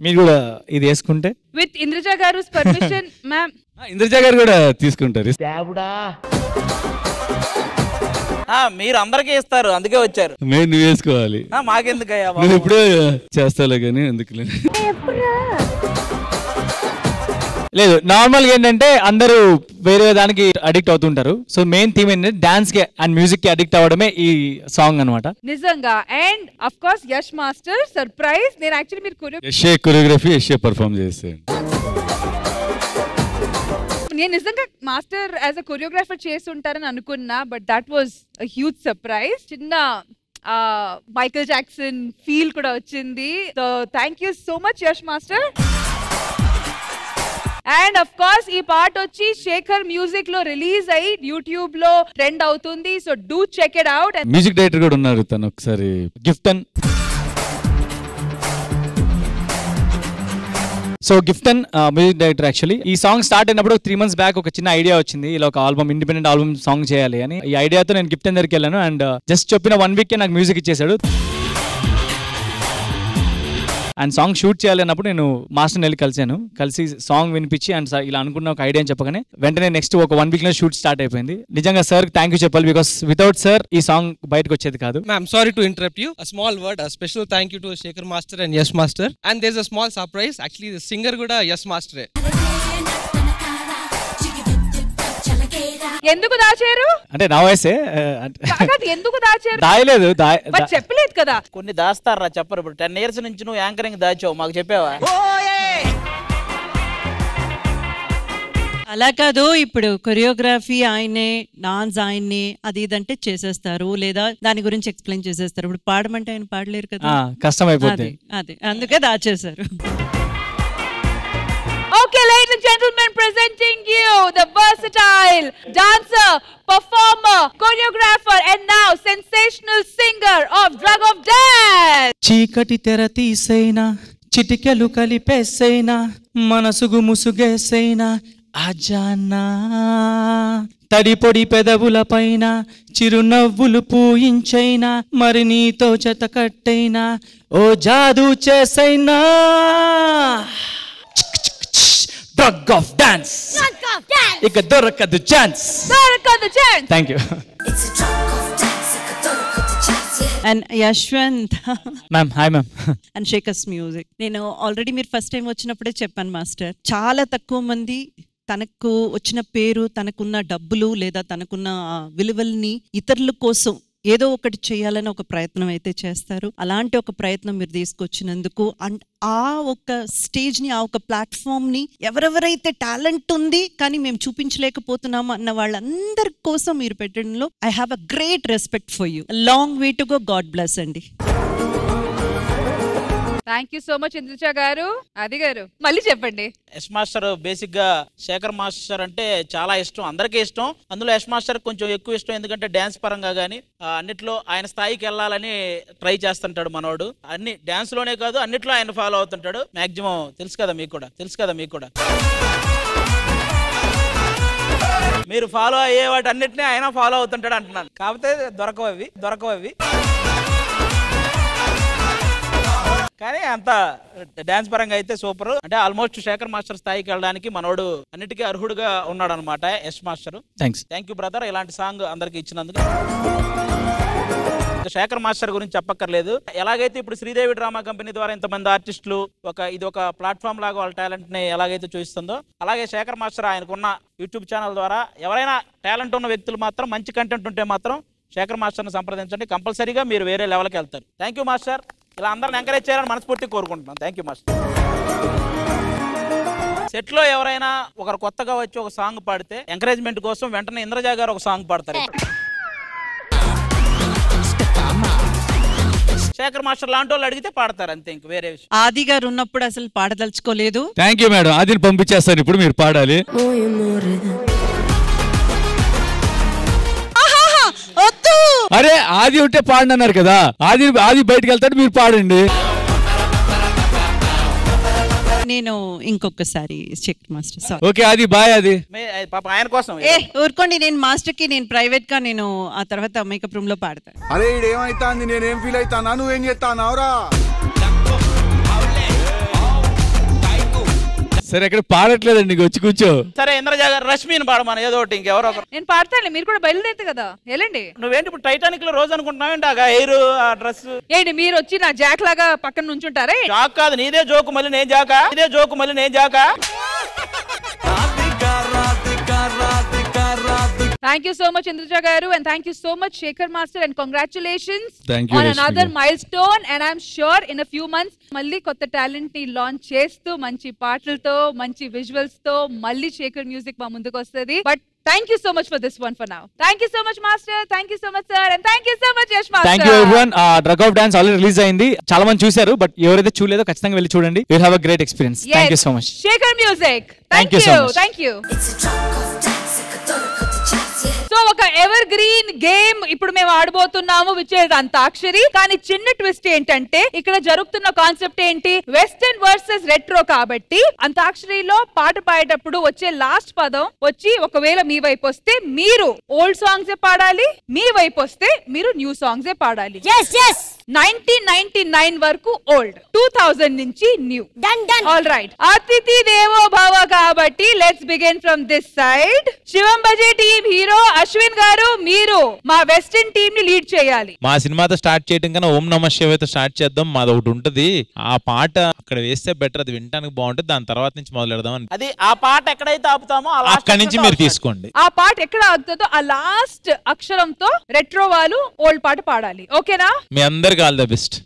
మీరు కూడా ఇది వేసుకుంటే విత్ ఇంద్రజ గారు పర్మిషన్ మ్యామ్. ఇంద్రజ గారు కూడా తీసుకుంటారు. మీరు అందరికీ ఇస్తారు, అందుకే వచ్చారు. నువ్వు వేసుకోవాలి. మాకెందుకయ్యా, నువ్వు ఎప్పుడూ చేస్తాలే కానీ ఎందుకు లేదు. నార్మల్ గా ఏంటంటే అందరూ వేరే దానికి అడిక్ట్ అవుతుంటారు. సో మెయిన్ థీమ్ ఏంటంటే డాన్స్ కి అండ్ మ్యూజిక్ కి అడిక్ట్ అవ్వడమే ఈ సాంగ్ అన్నమాట. నిజంగా. And of course Yash master surprise. నేను యాక్చువల్లీ మీరు కొరియోగ్రఫీ యష్ పర్ఫార్మ్ చేస్తాను. నేను నిజంగా మాస్టర్ యాజ్ అ కొరియోగ్రాఫర్ చేసి ఉంటారని అనుకున్నా, but that was a huge surprise. చిన్న మైకేల్ జాక్సన్ ఫీల్ కూడా వచ్చింది. So thank you so much Yash master. And of course ఈ పాట వచ్చి శేఖర్ మ్యూజిక్ లో రిలీజ్ అయ్యి యూట్యూబ్ లో ట్రెండ్ అవుతుంది. So do check it out. Music director కూడా ఉన్నారు తను. ఒకసారి Gifton. So Gifton music director. Actually ఈ సాంగ్ స్టార్ట్ అయినప్పుడు 3 months బ్యాక్ ఒక చిన్న ఐడియా వచ్చింది, ఇలా ఒక ఆల్బమ్ ఇండిపెండెంట్ ఆల్బమ్ సాంగ్ చేయాలి అని. ఈ ఐడియాతో నేను గిఫ్టన్ దగ్గరికి వెళ్ళాను అండ్ జస్ట్ చెప్పిన 1 week నాకు మ్యూజిక్ ఇచ్చేసాడు. అండ్ సాంగ్ షూట్ చేయాలి అన్నప్పుడు నేను మాస్టర్ని వెళ్ళి కలిసి సాంగ్ వినిపించి అండ్ ఇలా అనుకున్న ఒక ఐడియా అని చెప్పగానే వెంటనే నెక్స్ట్ ఒక 1 week లో షూట్ స్టార్ట్ అయిపోయింది. నిజంగా సార్ థ్యాంక్ యూ చెప్పాలి, బికాస్ వితౌట్ సార్ ఈ సాంగ్ బయటకు వచ్చేది కాదు. Ma'am, sorry to interrupt you. A small word, a special thank you to Shekhar Master and Yash Master. And there's a small surprise. Actually, the singer kuda Yash Master. ఎందుకు దాచారు అంటే నా వయసే. ఎందుకు దాచారు? దాయలేదు, చెప్పలేదు కదా. కొన్ని దాస్తారా చెప్పరు. ఇప్పుడు 10 years నుంచి నువ్వు యాంకరింగ్ దాచావు, మాకు చెప్పావా? అలా కాదు, ఇప్పుడు కొరియోగ్రఫీ ఆయనే, డాన్స్ ఆయనే, అది ఇదంటే చేసేస్తారు, లేదా దాని గురించి ఎక్స్ప్లెయిన్ చేసేస్తారు. ఇప్పుడు పాడమంటే ఆయన పాడలేరు కదా, కష్టం అయిపోతుంది. అదే అందుకే దాచేశారు. Okay, ladies and gentlemen, presenting you the versatile dancer, performer, choreographer, and now sensational singer of Drug of Dance. చీకటి తెర తీసైనా, చిటికెలు కలిపేసైనా, మనసుగు ముసుగేసైనా ఆజానా, తడిపొడి పెదవుల పైన చిరునవ్వులు పూయించైనా, మరి నీతో జత కట్టైనా ఓ జాదూ చేసైనా. Drug of dance. ఇక దొరకదు chance. Thank you. And Yashwant ma'am. Hi ma'am. And Shekhar's music. నేను ఆల్రెడీ మీరు ఫస్ట్ టైం వచ్చినప్పుడే చెప్పాను మాస్టర్, చాలా తక్కువ మంది తనకు వచ్చిన పేరు, తనకున్న డబ్బులు లేదా తనకున్న విలువల్ని ఇతరుల కోసం ఏదో ఒకటి చేయాలని ఒక ప్రయత్నం అయితే చేస్తారు. అలాంటి ఒక ప్రయత్నం మీరు తీసుకొచ్చినందుకు అండ్ ఆ ఒక స్టేజ్ ని, ఆ ఒక ప్లాట్ఫామ్ ని ఎవరెవరైతే టాలెంట్ ఉంది కానీ మేము చూపించలేకపోతున్నాము అన్న వాళ్ళందరి కోసం మీరు పెట్టడంలో I have a great respect for you. Long way to go. God bless అండి. Thank you so much Indraja garu. Aadi గారు మళ్ళీ చెప్పండి. యష్ మాస్టర్ బేసిక్ గా శేఖర్ మాస్టర్ అంటే చాలా ఇష్టం, అందరికీ ఇష్టం. అందులో యష్ మాస్టర్ కొంచెం ఎక్కువ ఇష్టం, ఎందుకంటే డ్యాన్స్ పరంగా కానీ అన్నిట్లో ఆయన స్థాయికి వెళ్ళాలని ట్రై చేస్తుంటాడు మనోడు. అన్ని డ్యాన్స్ లోనే కాదు అన్నిట్లో ఆయన ఫాలో అవుతుంటాడు మాక్సిమం. తెలుసు కదా మీకు కూడా మీరు ఫాలో అయ్యే వాటి అన్నిటినీ ఆయన ఫాలో అవుతుంటాడు అంటున్నాను. కాకపోతే దొరకవు అవి కానీ అంత డాన్స్ పరంగా అయితే సూపర్. అంటే ఆల్మోస్ట్ శేఖర్ మాస్టర్ స్థాయికి వెళ్ళడానికి మనోడు అన్నిటికీ అర్హుడుగా ఉన్నాడు అనమాట Yash master. Thank you brother, ఇలాంటి సాంగ్ అందరికి ఇచ్చినందుకు. శేఖర్ మాస్టర్ గురించి చెప్పక్కర్లేదు. ఎలాగైతే ఇప్పుడు శ్రీదేవి డ్రామా కంపెనీ ద్వారా ఇంతమంది ఆర్టిస్టులు ఇది ఒక ప్లాట్ఫామ్ లాగా వాళ్ళ టాలెంట్ ని ఎలాగైతే చూపిస్తుందో, అలాగే శేఖర్ మాస్టర్ ఆయనకున్న యూట్యూబ్ ఛానల్ ద్వారా ఎవరైనా టాలెంట్ ఉన్న వ్యక్తులు మాత్రం, మంచి కంటెంట్ ఉంటే మాత్రం శేఖర్ మాస్టర్ని సంప్రదించండి. కంపల్సరీగా మీరు వేరే లెవెల్కి వెళ్తారు. Thank you master. ఇలా అందరిని ఎంకరేజ్ చేయాలని మనస్ఫూర్తిగా కోరుకుంటున్నాను. Thank you master. సెట్లో ఎవరైనా ఒకరు కొత్తగా వచ్చి ఒక సాంగ్ పాడితే ఎంకరేజ్మెంట్ కోసం వెంటనే ఇంద్రజ గారు ఒక సాంగ్ పాడతారు. శేఖర్ మాస్టర్ లాంటి వాళ్ళు అడిగితే పాడతారు అంతే, ఇంక వేరే విషయం. ఆది గారు ఉన్నప్పుడు అసలు పాడదలుచుకోలేదు. Thank you madam. ఆదిని పంపించేస్తాను, ఇప్పుడు మీరు పాడాలి. అరే ఆది ఉంటే పాడన్నారు కదా, ఆది బయటకు వెళ్తాడు, మీరు పాడండి. నేను ఇంకొకసారి శేఖర్ మాస్టర్ సారీ. ఓకే ఆది బాయ్. ఆది పాప ఆయన కోసం ఊరుకోండి. నేను మాస్టర్ కి నేను ప్రైవేట్ గా నేను ఆ తర్వాత మేకప్ రూమ్ లో పాడతాను. అరే ఇదేమైతాంది, నేనేం ఫీల్ అవుతానా, నువ్వేం చేస్తానావురా? సరే అక్కడ పాడట్లేదండి, వచ్చి కూర్చో. సరే ఇంద్రజ గారు రష్మిని పాడమని ఏదో ఒకటి, ఇంకెవరో ఒకరు. నేను పాడతాను, మీరు కూడా బయలుదేరుతాయి కదా, వెళ్ళండి. నువ్వేంటి ఇప్పుడు టైటానిక్ లో రోజు అనుకుంటున్నావేంటి ఆ హెయిర్ ఆ డ్రెస్ ఏంటి? మీరు వచ్చి నా జాక్ లాగా పక్కన నుంచుంటారా? జాక్ కాదు, నీదే జోకు మళ్ళీ నేను జాకా. Thank you so much Indra garu, and thank you so much Shekhar Master, and congratulations on another milestone. And I'm sure in a few months malli kotta talent ni launch chestu manchi paatalto manchi visuals tho malli Shekhar music ma munduku vastadi. But thank you so much for this one for now. Thank you so much Master, thank you so much sir, and thank you so much Yash Master. Thank you everyone. Drug of Dance already release ayindi, chaala mandi chusaru, but ఎవరైతే చూడలేదో ఖచ్చితంగా వెళ్ళి చూడండి. You will have a great experience. Yes. Thank you so much. Shekhar music. Thank you so much. Thank you. So ఒక ever green game ఇప్పుడు మేము ఆడబోతున్నాము, which is antakshari. కానీ చిన్న twist ఏంటంటే ఇక్కడ జరుగుతున్న కాన్సెప్ట్ ఏంటి, వెస్టర్న్ వర్సెస్ రెట్రో. కాబట్టి అంతాక్షరిలో పాట పాడేటప్పుడు వచ్చే లాస్ట్ పదం వచ్చి ఒకవేళ మీ వైపు వస్తే మీరు ఓల్డ్ సాంగ్స్ ఏ పాడాలి, మీ వైపు వస్తే మీరు న్యూ సాంగ్స్ ఏ పాడాలి. 1999 వరకు ఓల్డ్, 2000 నుంచి న్యూ. ఆల్ రైట్, అతిథి దేవో భవ. కాబట్టి let's begin from this side. Shivam బజే team hero Ashwin garu, మీరు మా వెస్టర్న్ టీమ్ ని లీడ్ చేయాలి. మా సినిమాతో స్టార్ట్ చేయడం కన్నా ఓం నమ శివాయతో స్టార్ట్ చేద్దాం. మాది ఒకటి ఉంటది, ఆ పాట అక్కడ వేస్తే బెటర్, అది వినడానికి బాగుంటుంది. దాని తర్వాత నుంచి మొదలు పెడదాం. అది ఆ పాట ఎక్కడైతే ఆపుతామో అక్కడి నుంచి మీరు తీసుకోండి. ఆ పాట ఎక్కడ ఆగుతుందో ఆ లాస్ట్ అక్షరంతో రెట్రో వాళ్ళు ఓల్డ్ పాట పాడాలి. ఓకేనా? మీ అందరికి ఆల్ ద బెస్ట్.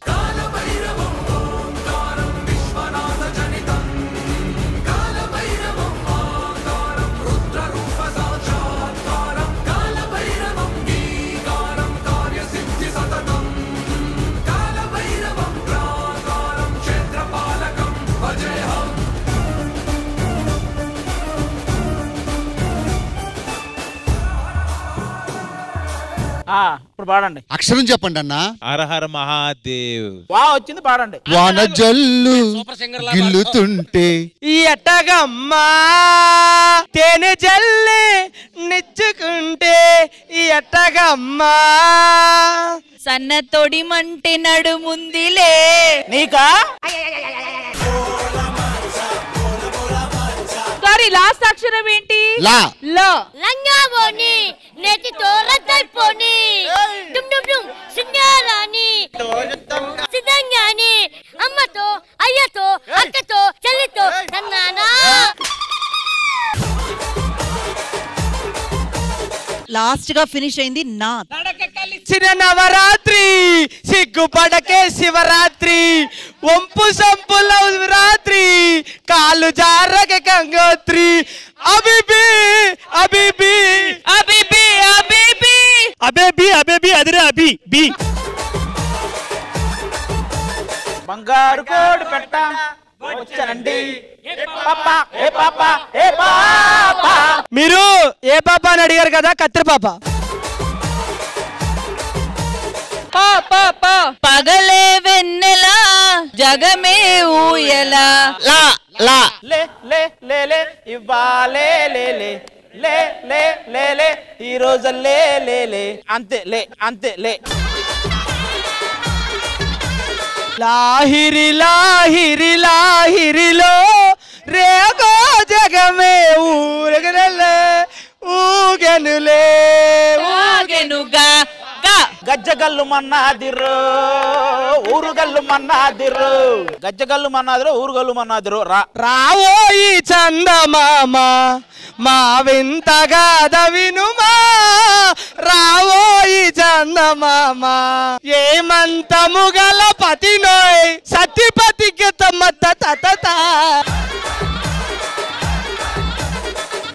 ఇప్పుడు పాడండి. అక్షరం చెప్పండి అన్న. హరహర మహాదేవ్. వచ్చింది, పాడండి. వాన జల్లు గిల్లుతుంటే ఎట్టగమ్మా తేనె జల్లి నిచ్చుకుంటే ఎట్టగమ్మా సన్న తొడిమంటే నడుముందిలే నీకా. సారీ, లాస్ట్ అక్షరం ఏంటి? లా. లంగావోని నేతితో రద్దయిపోని డుమ్ డుమ్ డుమ్ సింగారాని సిద్ధంగాని అమ్మతో అయ్యతో అక్కతో చెల్లితో కన్నానా. లాస్ట్ గా ఫినిష్ అయింది నా. చిన్న నవరాత్రి సిగ్గుపడకే శివరాత్రి వంపు సంపుల రాత్రి కాళ్ళు జారకే గంగోత్రి అబిబి అబిబి అబిబి అబిబి అబేబి అబేబి అదిరే అబి బి. బంగారు కోడి పెట్ట వచ్చానండి. మీరు ఏ పాప అని అడిగారు కదా, కత్తిరి పాప. పగలే వెన్నెలా జగమే ఊయలా లా లా లే లే లే లే ఇవ్వాలే లే లే లే లే లే లే ఈ రోజు లే లే లే అంతే లే అంతే లే. లాహిరి లాహిరి లాహిరిలో రేగో జగమే ఊరగనలే ఊగెనులే ఊగెనుగా గజ్జగల్లు మన్నాదిరు ఊరుగల్లు మన్నాదిరు గజ్జగల్లు మన్నాదిరు ఊరుగల్లు మన్నాదిరు రావోయి చందమామ మా వింతగా దవినుమా రావోయి చందమామ ఏమంతము గల పతినోయ్ సతిపతికి తమ్మత తత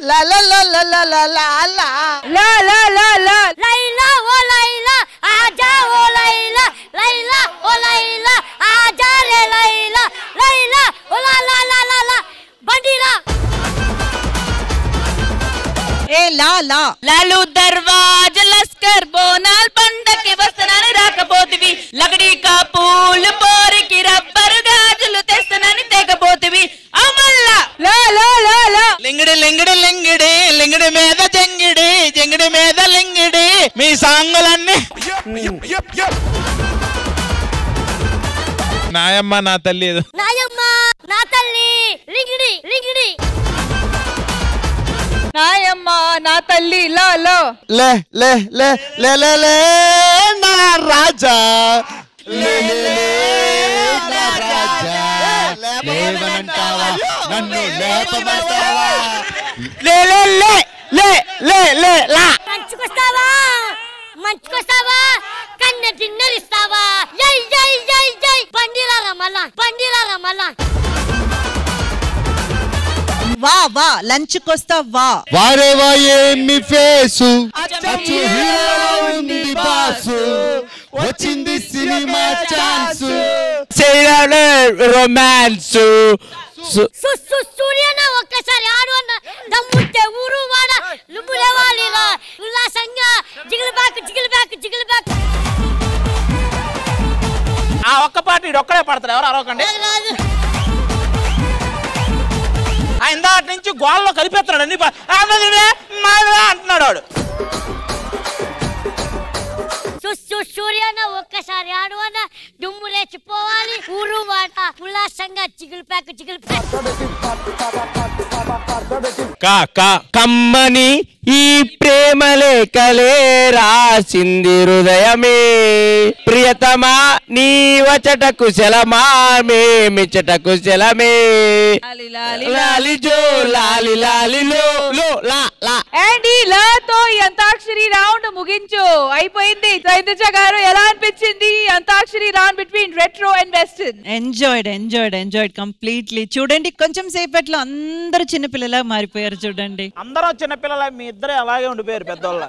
లా లా లా లా లా లా లా లా లా లా లా లా లైలా ఓ లైలా ఆజా ఓ లైలా లైలా ఓ లైలా ఆజా రే లైలా లైలా ఓ లా లా లా లా లా బండిరా ఏ లా లా లాలు దర్వాజ లస్కర్ బోనాల్ పండకి వస్తనని రాకపోతివి లగడి కా పూలు పోరికి రబ్బరు గాజులు తెస్తనని తెగపోతివి అమల్లా లా లా లా లా లింగిడి లింగిడి లింగిడి లింగిడి మీద జంగిడి జంగిడి మీద లింగిడి మీ సాంగులన్నీ నాయమ్మ నా తల్లి ఏదో నాయమ్మ నా తల్లి లింగిడి లింగిడి నాయమ్మ నా తల్లి లా లో లే లే లే లే లే లే నా రాజా లే లే లే నా రాజా లేవనంటావా నన్ను లేపమంటావా లే లే లే లే లే లే లా మంచుకొస్తావా మంచుకొస్తావా కన్న డిన్నర్ ఇస్తావా జై జై జై జై బండిరా రమలా బండిరా రమలా వా వా లంచ్ కొస్తా వా వారేవా ఏమి ఫేసు అచ్చు హీరో ఉంది బాసు వచ్చింది సినిమా ఛాన్స్ చేయలే రొమాన్స్ సూర్యన ఒక్కసారి ఆడు అన్న దమ్ముంటే ఊరు వాడ నువ్వులేవాలిరా ఉల్లాసంగా జిగిలి బ్యాక్ ఆ ఒక్క పాట ఇడు ఒక్కడే పడతారు ఎవరు అరవకండి. ఇందాటి నుంచి గోళ్ళలో కలిపేస్తున్నాడు అన్ని అంటున్నాడు వాడు. సూర్యన ఒక్కసారి ఆడు అన్న దుమ్ము లేచిపోవాలి ఊరు వాడ ఉల్లాసంగా జిగిలి బ్యాక్ కా కా కమ్మని ఈ ప్రేమ లేఖలే రాసింది హృదయమే ప్రియతమా నీ వచట కుశలమా మేమిచట కుశలమే లాలిజో లాలి లాలిలో లో లా లా. అండ్ ఈ లాతో ఈ అంతాక్షరి రౌండ్ ముగించు అయిపోయింది. సైందజ గారు ఎలా అనిపించింది antakshari round between retro and western? Enjoyed completely. చూడండి కొంచెం సేపట్లో అందరూ చిన్నపిల్లలా మారిపోయారు చూడండి. అందరూ చిన్నపిల్లల మీ ఇద్దరే అలాగే ఉండిపోయారు పెద్దోళ్ళ.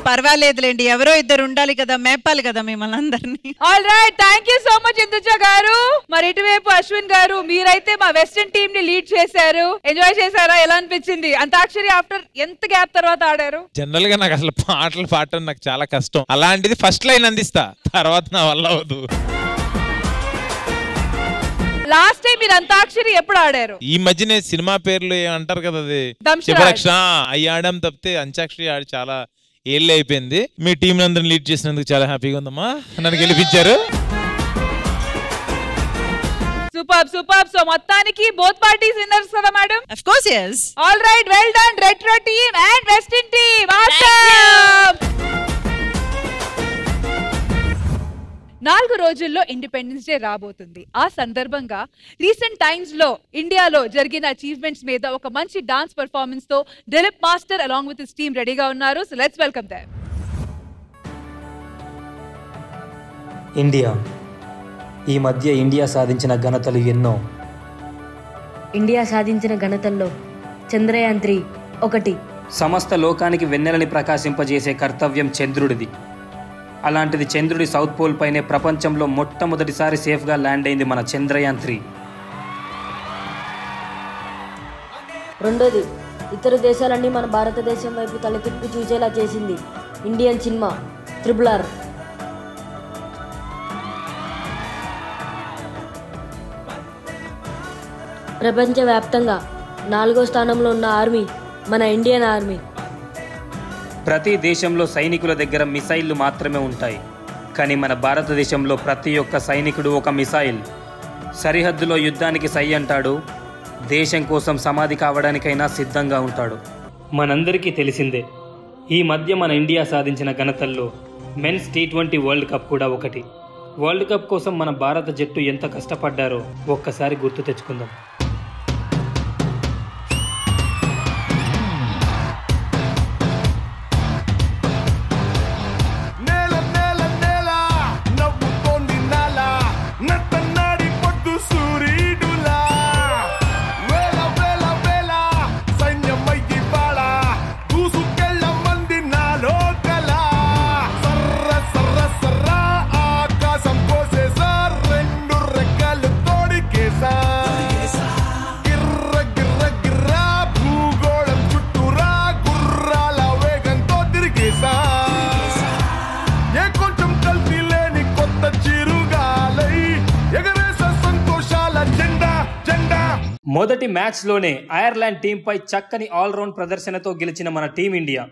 పర్వాలేదులేండి ఎవరో ఇద్దరు ఉండాలి కదా, మేపాలి కదా మిమ్మల్ని అందరినీ. All right, thank you so much Induja గారు. మరి ఇటువైపు అశ్విన్ గారు మీరైతే మా వెస్టర్న్ టీమ్ ని లీడ్ చేశారు. ఎంజాయ్ చేశారా? ఎలా అనిపించింది? అంతాక్షరి ఆఫ్టర్ ఎంత గ్యాప్ తర్వాత ఆడారు? జనరల్ గా నాకు అసలు పాటలు పాడటం నాకు చాలా కష్టం. అలాంటిది ఫస్ట్ లైన్ అందిస్తా, తర్వాత నా వల్ల అవదు. లాస్ట్ టైం మీరు అంతాక్షరి ఎప్పుడు ఆడారు? ఈ మధ్యనే సినిమా పేర్లు అంటారు కదా, అది దంశరాజ్. శివరక్ష అవి ఆడాం తప్పితే అంత్యాక్షరి ఆడి చాలా ఏళ్ళు అయిపోయింది. మీ టీం అందరిని లీడ్ చేసినందుకు చాలా హ్యాపీగా ఉందమ్మా, నన్ను గెలిపించారు. సూపర్. సో మొత్తానికి బోత్ పార్టీస్ విన్నర్స్ కదా madam? Of course yes. All right, well done retro team and western team. Awesome. 4 రోజుల్లో ఇండిపెండెన్స్ డే రాబోతుంది. ఆ సందర్భంగా రీసెంట్ టైమ్స్ లో ఇండియాలో జరిగిన అచీవ్మెంట్స్ మీద ఒక మంచి డాన్స్ పర్ఫార్మెన్స్ తో Dilip master along with his team రెడీగా ఉన్నారు. So let's welcome them. India. ఈ మధ్య ఇండియా సాధించిన ఘనతలు ఎన్నో. ఇండియా సాధించిన ఘనతల్లో చంద్రయాన్ 3 ఒకటి. సమస్త లోకానికి వెన్నెలని ప్రకాశింపజేసే కర్తవ్యం చంద్రుడిది. అలాంటిది చంద్రుడి సౌత్ పోల్ పైనే ప్రపంచంలో మొట్టమొదటిసారి సేఫ్గా ల్యాండ్ అయింది మన చంద్రయాన్ 3. రెండోది, ఇతర దేశాలన్నీ మన భారతదేశం వైపు తలతిప్పి చూసేలా చేసింది ఇండియన్ సినిమా RRR. ప్రపంచవ్యాప్తంగా 4వ స్థానంలో ఉన్న ఆర్మీ మన ఇండియన్ ఆర్మీ. ప్రతి దేశంలో సైనికుల దగ్గర మిసైళ్లు మాత్రమే ఉంటాయి, కానీ మన భారతదేశంలో ప్రతి ఒక్క సైనికుడు ఒక మిసైల్. సరిహద్దులో యుద్ధానికి సై అంటాడు, దేశం కోసం సమాధి కావడానికైనా సిద్ధంగా ఉంటాడు. మనందరికీ తెలిసిందే, ఈ మధ్య మన ఇండియా సాధించిన ఘనతల్లో మెన్స్ T20 వరల్డ్ కప్ కూడా ఒకటి. వరల్డ్ కప్ కోసం మన భారత జట్టు ఎంత కష్టపడ్డారో ఒక్కసారి గుర్తు తెచ్చుకుందాం. మొదటి మ్యాచ్లోనే ఐర్లాండ్ టీంపై చక్కని ఆల్రౌండ్ ప్రదర్శనతో గెలిచిన మన టీమిండియా.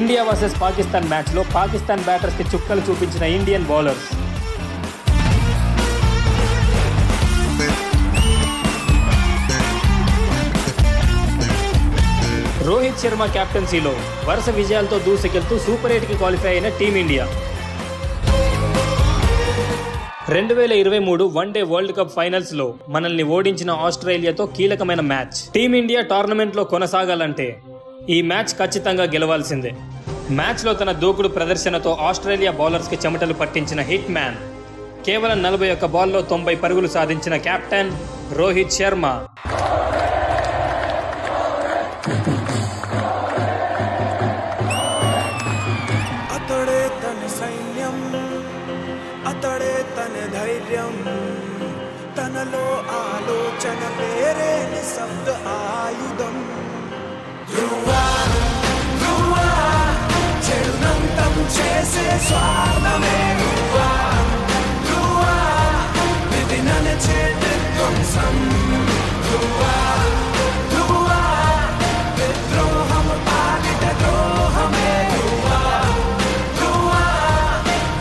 ఇండియా వర్సెస్ పాకిస్తాన్ మ్యాచ్లో పాకిస్తాన్ బ్యాటర్స్కి చుక్కలు చూపించిన ఇండియన్ బౌలర్స్. రోహిత్ శర్మ కెప్టెన్సీలో వరుస విజయాలతో దూసుకెళ్తూ సూపర్ 8కి క్వాలిఫై అయిన team India. 2023 one day world cup finals లో మనల్ని ఓడించిన ఆస్ట్రేలియాతో కీలకమైన మ్యాచ్. టీమిండియా టోర్నమెంట్ లో కొనసాగాలంటే ఈ మ్యాచ్ ఖచ్చితంగా గెలవాల్సిందే. మ్యాచ్ లో తన దూకుడు ప్రదర్శనతో ఆస్ట్రేలియా బౌలర్స్ కి చెమటలు పట్టించిన హిట్ మ్యాన్, కేవలం 41 బాల్లో 90 పరుగులు సాధించిన కెప్టెన్ రోహిత్ శర్మ. అతడే తన సైన్యం, అతడే తన ధైర్యం, తనలో ఆలోచన పేరే నిశ్శబ్ద ఆయుధం. ధ్రువా ధ్రువా చెడునంతం చేసే స్వార్థమే ధ్రువా ధ్రువా విధి ననచే ధ్వంసం. ధ్రువా ధ్రువా విద్రోహం పాలిట ద్రోహమే ధ్రువా ధ్రువా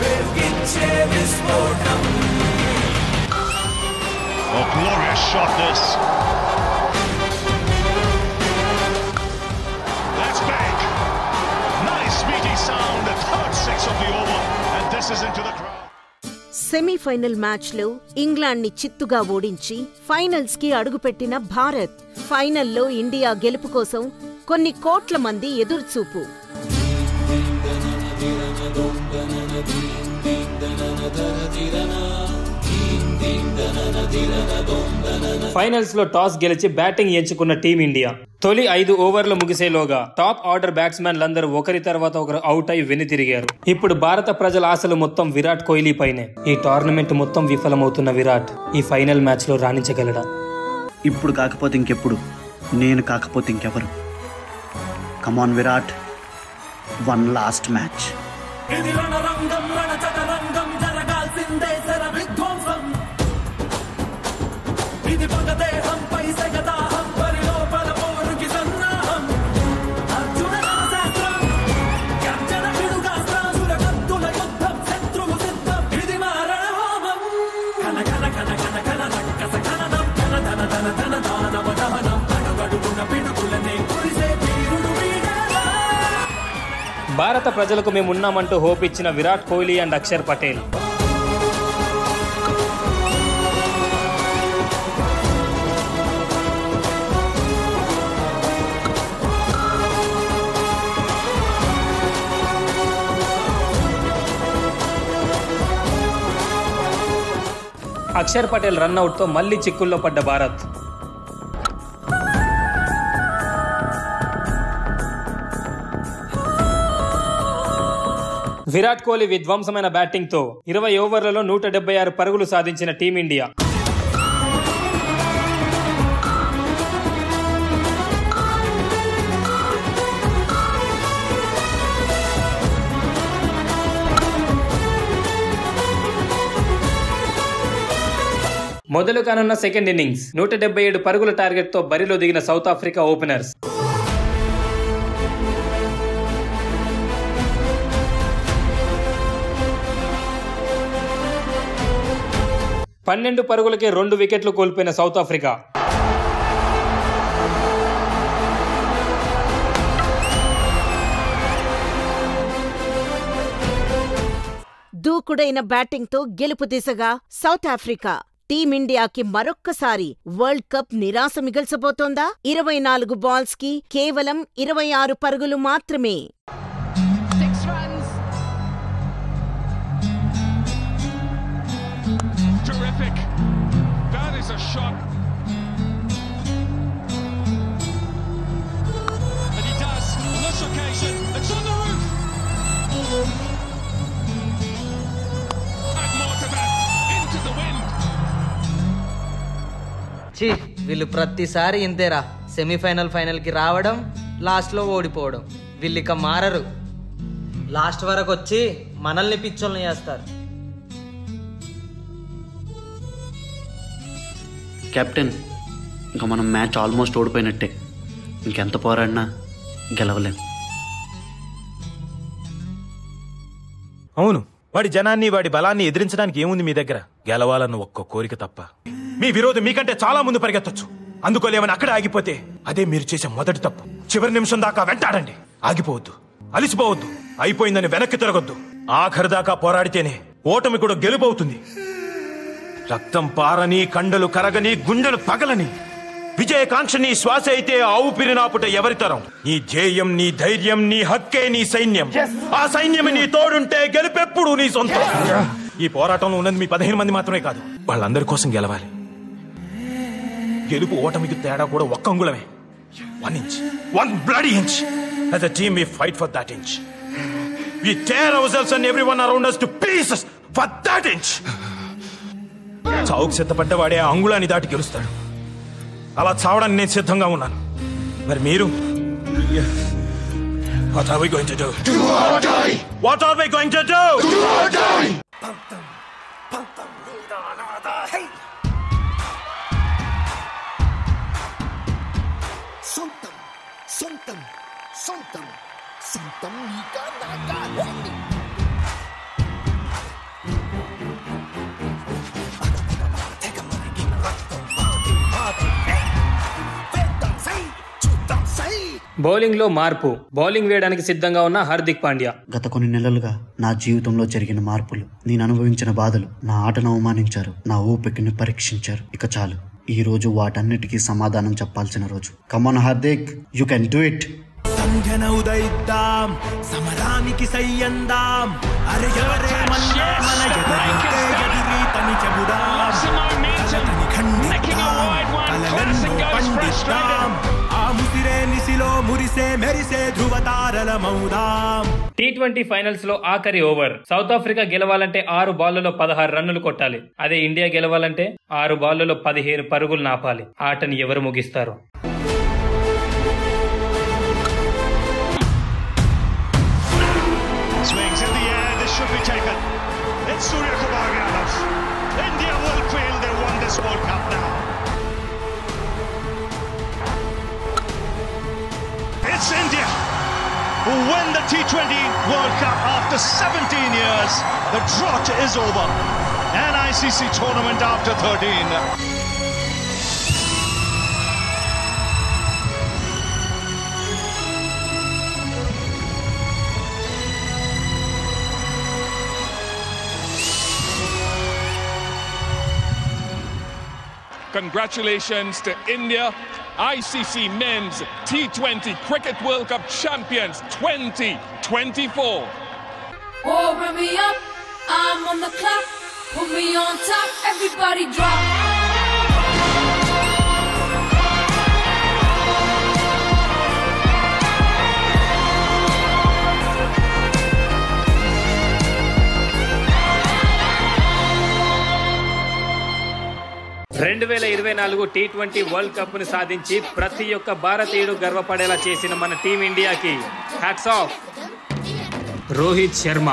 వెలిగించే విస్ఫోటం. Oh, glorious shot this. That's big. Nice meaty sound, the third six of the over, and this is into the crowd. Semi-final మ్యాచ్లో ఇంగ్లాండ్ని చిత్తుగా ఓడించి ఫైనల్స్ కి అడుగుపెట్టిన భారత్. ఫైనల్లో ఇండియా గెలుపు కోసం కొన్ని కోట్ల మంది ఎదురుచూపు. ఫైనల్స్ లో టాస్ గెలిచి బ్యాటింగ్ ఎంచుకున్న టీమిండియా తొలి 5 ఓవర్లు ముగిసేలోగా టాప్ ఆర్డర్ బ్యాట్స్మెన్లందరూ ఒకరి తర్వాత ఒకరు అవుట్ అయి వెనుతిరిగారు. ఇప్పుడు భారత ప్రజల ఆశలు మొత్తం విరాట్ కోహ్లీ పైనే. ఈ టోర్నమెంట్ మొత్తం విఫలమవుతున్న విరాట్ ఈ ఫైనల్ మ్యాచ్ లో రాణించగలడా? ఇప్పుడు కాకపోతే ఇంకెప్పుడు, నేను కాకపోతే ఇంకెవరు? కమాన్ విరాట్, వన్ లాస్ట్ మ్యాచ్. ఇది రణరంగం, రణచటరంగం, జరగాల్సిందే శర విధ్వంసం. ఇది పగదేహంపై సగదాహం, పరిలోపల పోరుకి సన్నాహం. అర్జున శాస్త్రం, గర్జన పిడుగాస్త్రం, సురకత్తుల యుద్ధం, శత్రువు సిద్ధం. భారత ప్రజలకు మేము ఉన్నామంటూ హోప్ ఇచ్చిన విరాట్ కోహ్లీ అండ్ అక్షర్ పటేల్. అక్షర్ పటేల్ రన్అట్తో మళ్లీ చిక్కుల్లో పడ్డ భారత్. విరాట్ కోహ్లీ విధ్వంసమైన బ్యాటింగ్తో 20 ఓవర్లలో 176 పరుగులు సాధించిన టీమిండియా. మొదలు కానున్న సెకండ్ ఇన్నింగ్స్ 177 పరుగుల టార్గెట్తో బరిలో దిగిన సౌత్ ఆఫ్రికా ఓపెనర్స్. 12 పరుగులకే 2 వికెట్లు కోల్పోయిన సౌత్ ఆఫ్రికా. దూకుడైన బ్యాటింగ్తో గెలుపు దిశగా సౌత్ ఆఫ్రికా. టీమిండియాకి మరొక్కసారి వరల్డ్ కప్ నిరాశ మిగల్చబోతోందా? 24 బాల్స్ కి కేవలం 26 పరుగులు మాత్రమే. Terrific. That is a shot. And he does on this occasion. It's on the roof. Add more to that. Into the wind. ఛీ, వీళ్ళు ప్రతిసారి ఇంతేరా. సెమీఫైనల్ ఫైనల్కి రావడం, లాస్ట్లో ఓడిపోవడం. వీళ్ళు ఇక మారరు. లాస్ట్ వరకు వచ్చి మనల్ని పిచ్చోళ్ళని చేస్తారు. కెప్టెన్, ఇంకా మనం మ్యాచ్ ఆల్మోస్ట్ ఓడిపోయినట్టే. ఇంకెంత పోరాడినా గెలవలేం. అవును, వాడి జనాన్ని వాడి బలాన్ని ఎదిరించడానికి ఏముంది మీ దగ్గర? గెలవాలన్న ఒక్క కోరిక తప్ప. మీ విరోధం మీకంటే చాలా ముందు పరిగెత్తొచ్చు. అందుకోలేమని అక్కడే ఆగిపోతే అదే మీరు చేసే మొదటి తప్పు. చివరి నిమిషం దాకా వెంటాడండి. ఆగిపోవద్దు, అలిసిపోవద్దు, అయిపోయిందని వెనక్కి తిరగొద్దు. ఆఖరి దాకా పోరాడితేనే ఓటమి కూడా గెలుపవుతుంది. రక్తం పారని, కండలు కరగని, గుండెలు పగలని విజయకాంక్ష నీ శ్వాస అయితే ఆ ఊపిరి నాపుట ఎవరితరం? నీ ధ్యేయం, నీ ధైర్యం, నీ హక్కే నీ సైన్యం. ఆ సైన్యం నీ తోడుంటే గెలుపెప్పుడు నీ సొంతం. ఈ పోరాటంలో ఉన్నది మీ 15 మంది మాత్రమే కాదు, వాళ్ళందరి కోసం గెలవాలి. గెలుపు ఓటమికి తేడా కూడా ఒక్క అంగుళమే. 1 inch, 1 bloody inch. As a team we fight for that inch. We tear ourselves and everyone around us to pieces for that inch. చావుకు సిద్ధపడ్డవాడే ఆ అంగుళాన్ని దాటి గెలుస్తాడు. అలా చావడానికి నేను సిద్ధంగా ఉన్నాను. మరి మీరు? What are we going to do? Do or die. What are we going to do? Do or die. సొంతం సొంతం సొంతం సొంతం నీకా నాకా. బౌలింగ్ లో మార్పు. బౌలింగ్ వేయడానికి సిద్ధంగా ఉన్న హార్దిక్ పాండ్యా. గత కొన్ని నెలలుగా నా జీవితంలో జరిగిన మార్పులు, నేను అనుభవించిన బాధలు, నా ఆటను అవమానించారు, నా ఓపికని పరీక్షించారు. ఇక చాలు. ఈ రోజు వాటన్నిటికీ సమాధానం చెప్పాల్సిన రోజు. Come on Hardik, you can do it. సంధ్యన ఉదయిద్దాం, సమరానికి సయ్యందాం. అరే ఎవరే మన్నే మన ఎదురింటే ఎదురీతని చెబుదాం. కలతని ఖండిద్దాం, కలలెన్నో పండిద్దాం. ఆ ముసిరే నిసిలో మురిసే మెరిసే ధృవతారలమౌదాం. T20 ఫైనల్స్ లో ఆఖరి ఓవర్. సౌత్ ఆఫ్రికా గెలవాలంటే 6 బాళ్లలో 16 రన్నులు కొట్టాలి. అదే ఇండియా గెలవాలంటే 6 బాళ్లలో 15 పరుగులు నాపాలి. ఆటని ఎవరు ముగిస్తారు? Swings in the air, this should be taken. It's Surya Kumar Yadav. India will feel they won this World Cup now. It's India who win the T20 World Cup after 17 years. The drought is over. An ICC tournament after 13. Congratulations to India, ICC Men's T20 Cricket World Cup champions 2024. Oh, bring me up, I'm on the clock. Put me on top, everybody drop. 2024 T20 world cup ని సాధించి ప్రతి ఒక్క భారతీయుడు గర్వపడేలా చేసిన మన టీమిండియాకి hats off. Rohit Sharma,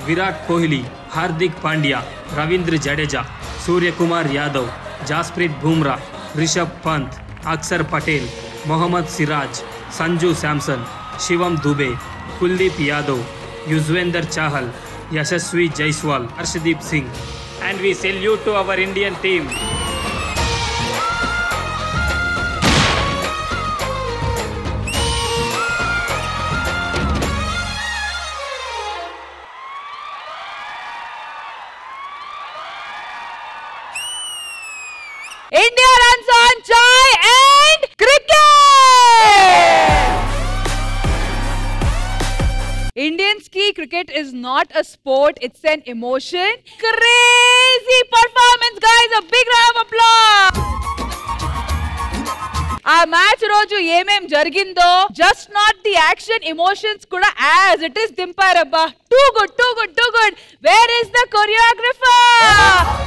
Virat Kohli, Hardik Pandya, Ravindra Jadeja, Suryakumar Yadav, Jasprit Bumrah, Rishabh Pant, Axar Patel, Mohammed Siraj, Sanju Samson, Shivam Dube, Kuldeep Yadav, Yuzvendra Chahal, Yashasvi Jaiswal, Arshdeep Singh. And we salute to our Indian team. India runs on joy and cricket! Indians ki cricket is not a sport, it's an emotion. Crazy performance, guys! A big round of applause! ఆ match రోజు ఏమేం జరిగిందో just not the action, emotions కూడా as it is దింపారబ్బా. Too good, too good, too good. Where is the choreographer?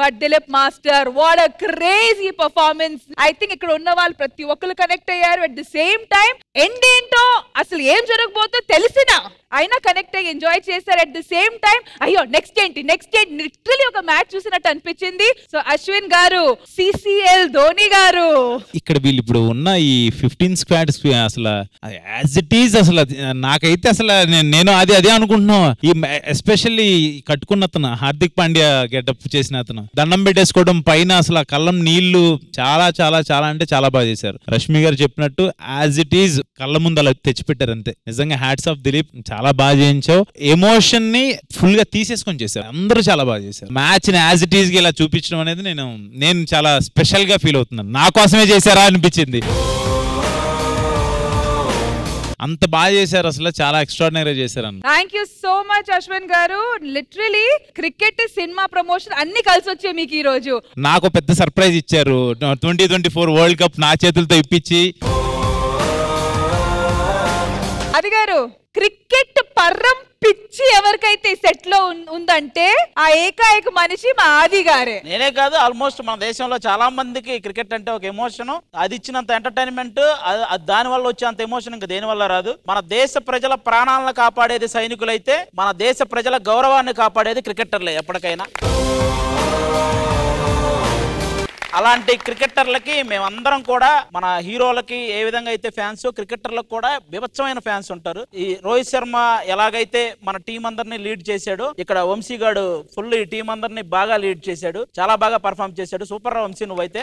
But Dileep master, what a crazy performance. I think ఇక్కడ ఉన్న వాళ్ళు ప్రతి ఒక్కరు కనెక్ట్ అయ్యారు. At the same time and ఏంటో అసలు ఏం జరగబోతో తెలిసినా అయినా కనెక్ట్ అయ్యి ఎంజాయ్ చేశారు. అట్ ది సేమ్ టైం అయ్యో నెక్స్ట్ ఏంటి లిటరలీ ఒక మ్యాచ్ చూసినట్టు అనిపించింది. సో అశ్విన్ గారు, సిసిఎల్ ధోని గారు, ఇక్కడ వీళ్ళు ఇప్పుడు ఉన్న ఈ 15 స్క్వాడ్స్ అసలు యాజ్ ఇట్ ఈజ్ అసలు నాకైతే అసలు నేను అదే అనుకుంటున్నాను. ఈ ఎస్పెషల్లీ కట్టుకున్న అతను హార్దిక్ పాండ్యా గెటప్ చేసిన అతను దండం పెట్టేసుకోవడం పైన అసలు ఆ కళ్ళం నీళ్లు చాలా చాలా చాలా అంటే చాలా బాగా చేశారు. రష్మి గారు చెప్పినట్టు యాజ్ ఇట్ ఈజ్ కళ్ళ ముందు అలా తెచ్చిపెట్టారు అంతే. నిజంగా హ్యాట్స్ ఆఫ్ దిలీప్, చాలా బాగా చేయించావు. ఎమోషన్ ని ఫుల్ గా తీసేసుకొని చేశారు. అందరూ చాలా బాగా చేశారు. మ్యాచ్ ని యాజ్ ఇట్ ఈజ్ గా ఇలా చూపించడం అనేది నేను చాలా స్పెషల్ గా ఫీల్ అవుతున్నాను. నా కోసమే చేశారా అనిపించింది. అంత బాగా చేశారు, అసలు చాలా ఎక్స్ట్రాడినరీ చేశారు అన్న. Thank you so much Ashwin garu. Literally cricket, cinema promotion అన్ని కలిసి వచ్చాయి మీకు ఈ రోజు. నాకు పెద్ద సర్ప్రైజ్ ఇచ్చారు. 2024 వరల్డ్ కప్ నా చేతులతో ఇప్పించి. అది గారు, క్రికెట్ పర్రం పిచ్చి ఎవరికైతే సెట్ లో ఉందంటే ఆ ఏకాఏక మనిషి మా ఆది గారే. నేనే కాదు, ఆల్మోస్ట్ మన దేశంలో చాలా మందికి క్రికెట్ అంటే ఒక ఎమోషన్. అది ఇచ్చినంత ఎంటర్టైన్మెంట్, దాని వల్ల వచ్చేంత ఎమోషన్ ఇంకా దేని వల్ల రాదు. మన దేశ ప్రజల ప్రాణాలను కాపాడేది సైనికులైతే, మన దేశ ప్రజల గౌరవాన్ని కాపాడేది క్రికెటర్లే ఎప్పటికైనా. అలాంటి క్రికెటర్లకి మేమందరం కూడా మన హీరోలకి ఏ విధంగా అయితే ఫ్యాన్స్, క్రికెటర్లకు కూడా బీభత్సమైన ఫ్యాన్స్ ఉంటారు. ఈ రోహిత్ శర్మ ఎలాగైతే మన టీం అందరినీ లీడ్ చేశాడు, ఇక్కడ వంశీ గాడు ఫుల్ ఈ టీం అందరినీ బాగా లీడ్ చేశాడు. చాలా బాగా పర్ఫామ్ చేశాడు. సూపర్ రా వంశీ నువ్వైతే.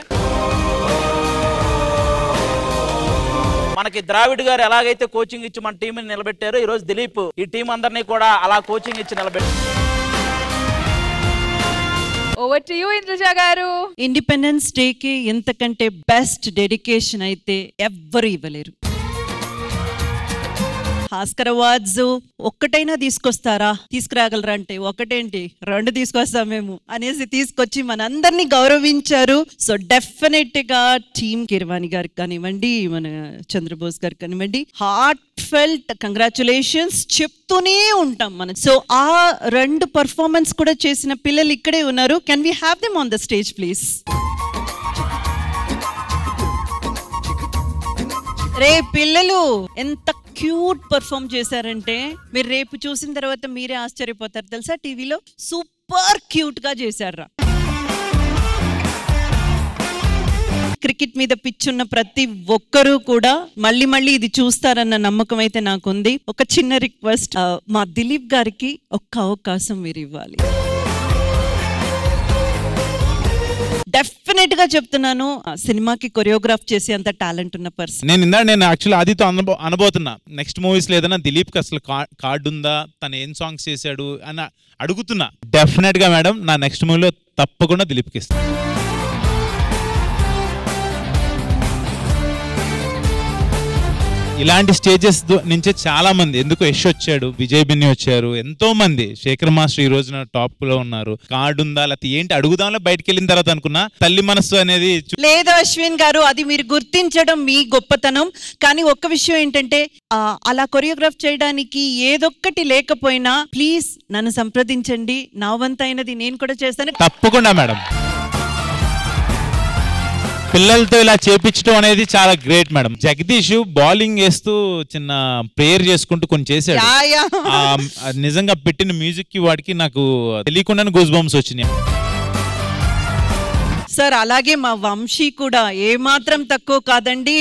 మనకి ద్రావిడ్ గారు ఎలాగైతే కోచింగ్ ఇచ్చి మన టీంని నిలబెట్టారు, ఈ రోజు దిలీప్ ఈ టీం అందరినీ కూడా అలా కోచింగ్ ఇచ్చి నిలబెట్టారు. ఓవర్ టు యు ఇంద్రజా గారు. ఇండిపెండెన్స్ డే కి ఎంతకంటే బెస్ట్ డెడికేషన్ అయితే ఎవ్వరు ఇవ్వలేరు. ఆస్కర్ అవార్డ్స్ ఒక్కటైనా తీసుకురాగలరా అంటే ఒకటేంటి 2 తీసుకొస్తాం మేము అనేసి తీసుకొచ్చి మనందరినీ గౌరవించారు. సో డెఫినెట్ గా టీమ్ కిర్వాణి గారికి కానివ్వండి, మన చంద్రబోస్ గారికి కానివ్వండి, హార్ట్ ఫెల్ట్ కంగ్రాచులేషన్స్ చెప్తూనే ఉంటాం మనం. సో ఆ 2 పర్ఫార్మెన్స్ కూడా చేసిన పిల్లలు ఇక్కడే ఉన్నారు. Can we have them on the stage please? రే పిల్లలు ఎంత క్యూట్ పర్ఫామ్ చేశారంటే మీరు రేపు చూసిన తర్వాత మీరే ఆశ్చర్యపోతారు తెలుసా. టీవీలో సూపర్ క్యూట్ గా చేశారా. క్రికెట్ మీద పిచ్చున్న ప్రతి ఒక్కరూ కూడా మళ్ళీ మళ్ళీ ఇది చూస్తారన్న నమ్మకం అయితే నాకుంది. ఒక చిన్న రిక్వెస్ట్, మా దిలీప్ గారికి ఒక్క అవకాశం మీరు ఇవ్వాలి. డెఫినెట్ గా చెప్తున్నాను, సినిమాకి కొరియోగ్రాఫ్ చేసే అంత టాలెంట్ ఉన్న పర్సన్. నేను యాక్చువల్లీ ఆదితో అనబోతున్నా నెక్స్ట్ మూవీస్ లో ఏదైనా దిలీప్ కి అసలు కార్డు ఉందా, తను ఏం సాంగ్స్ చేశాడు అని అడుగుతున్నా. డెఫినెట్ గా మేడం, నా నెక్స్ట్ మూవీలో తప్పకుండా దిలీప్కి ఇస్తాను. ఇలాంటి స్టేజెస్ నుంచే చాలా మంది, ఎందుకు యష్ వచ్చాడు, విజయ్ బిన్ని వచ్చారు, ఎంతో మంది, శేఖర్ మాస్టర్ ఈ రోజున టాప్ లో ఉన్నారు. కార్డు ఉందా లేకపోతే ఏంటి అడుగుదాంలో బయటకు వెళ్ళిన తర్వాత అనుకున్నా తల్లి మనస్సు అనేది లేదు అశ్విన్ గారు, అది మీరు గుర్తించడం మీ గొప్పతనం. కానీ ఒక్క విషయం ఏంటంటే అలా కొరియోగ్రాఫ్ చేయడానికి ఏదొక్కటి లేకపోయినా ప్లీజ్ నన్ను సంప్రదించండి, నా వంతైనది నేను కూడా చేస్తాను. తప్పకుండా మేడం. పిల్లలతో ఇలా చేపించడం అనేది చాలా గ్రేట్ మేడం. జగదీష్ బౌలింగ్ వేస్తూ చిన్న ప్రేయర్ చేసుకుంటూ కొన్ని చేశాడు. నిజంగా పెట్టిన మ్యూజిక్ కి వాడికి నాకు తెలియకుండానే గూస్ బంప్స్ వచ్చినాయి. సార్ అలాగే మా వంశీ కూడా ఏమాత్రం తక్కువ కాదండి.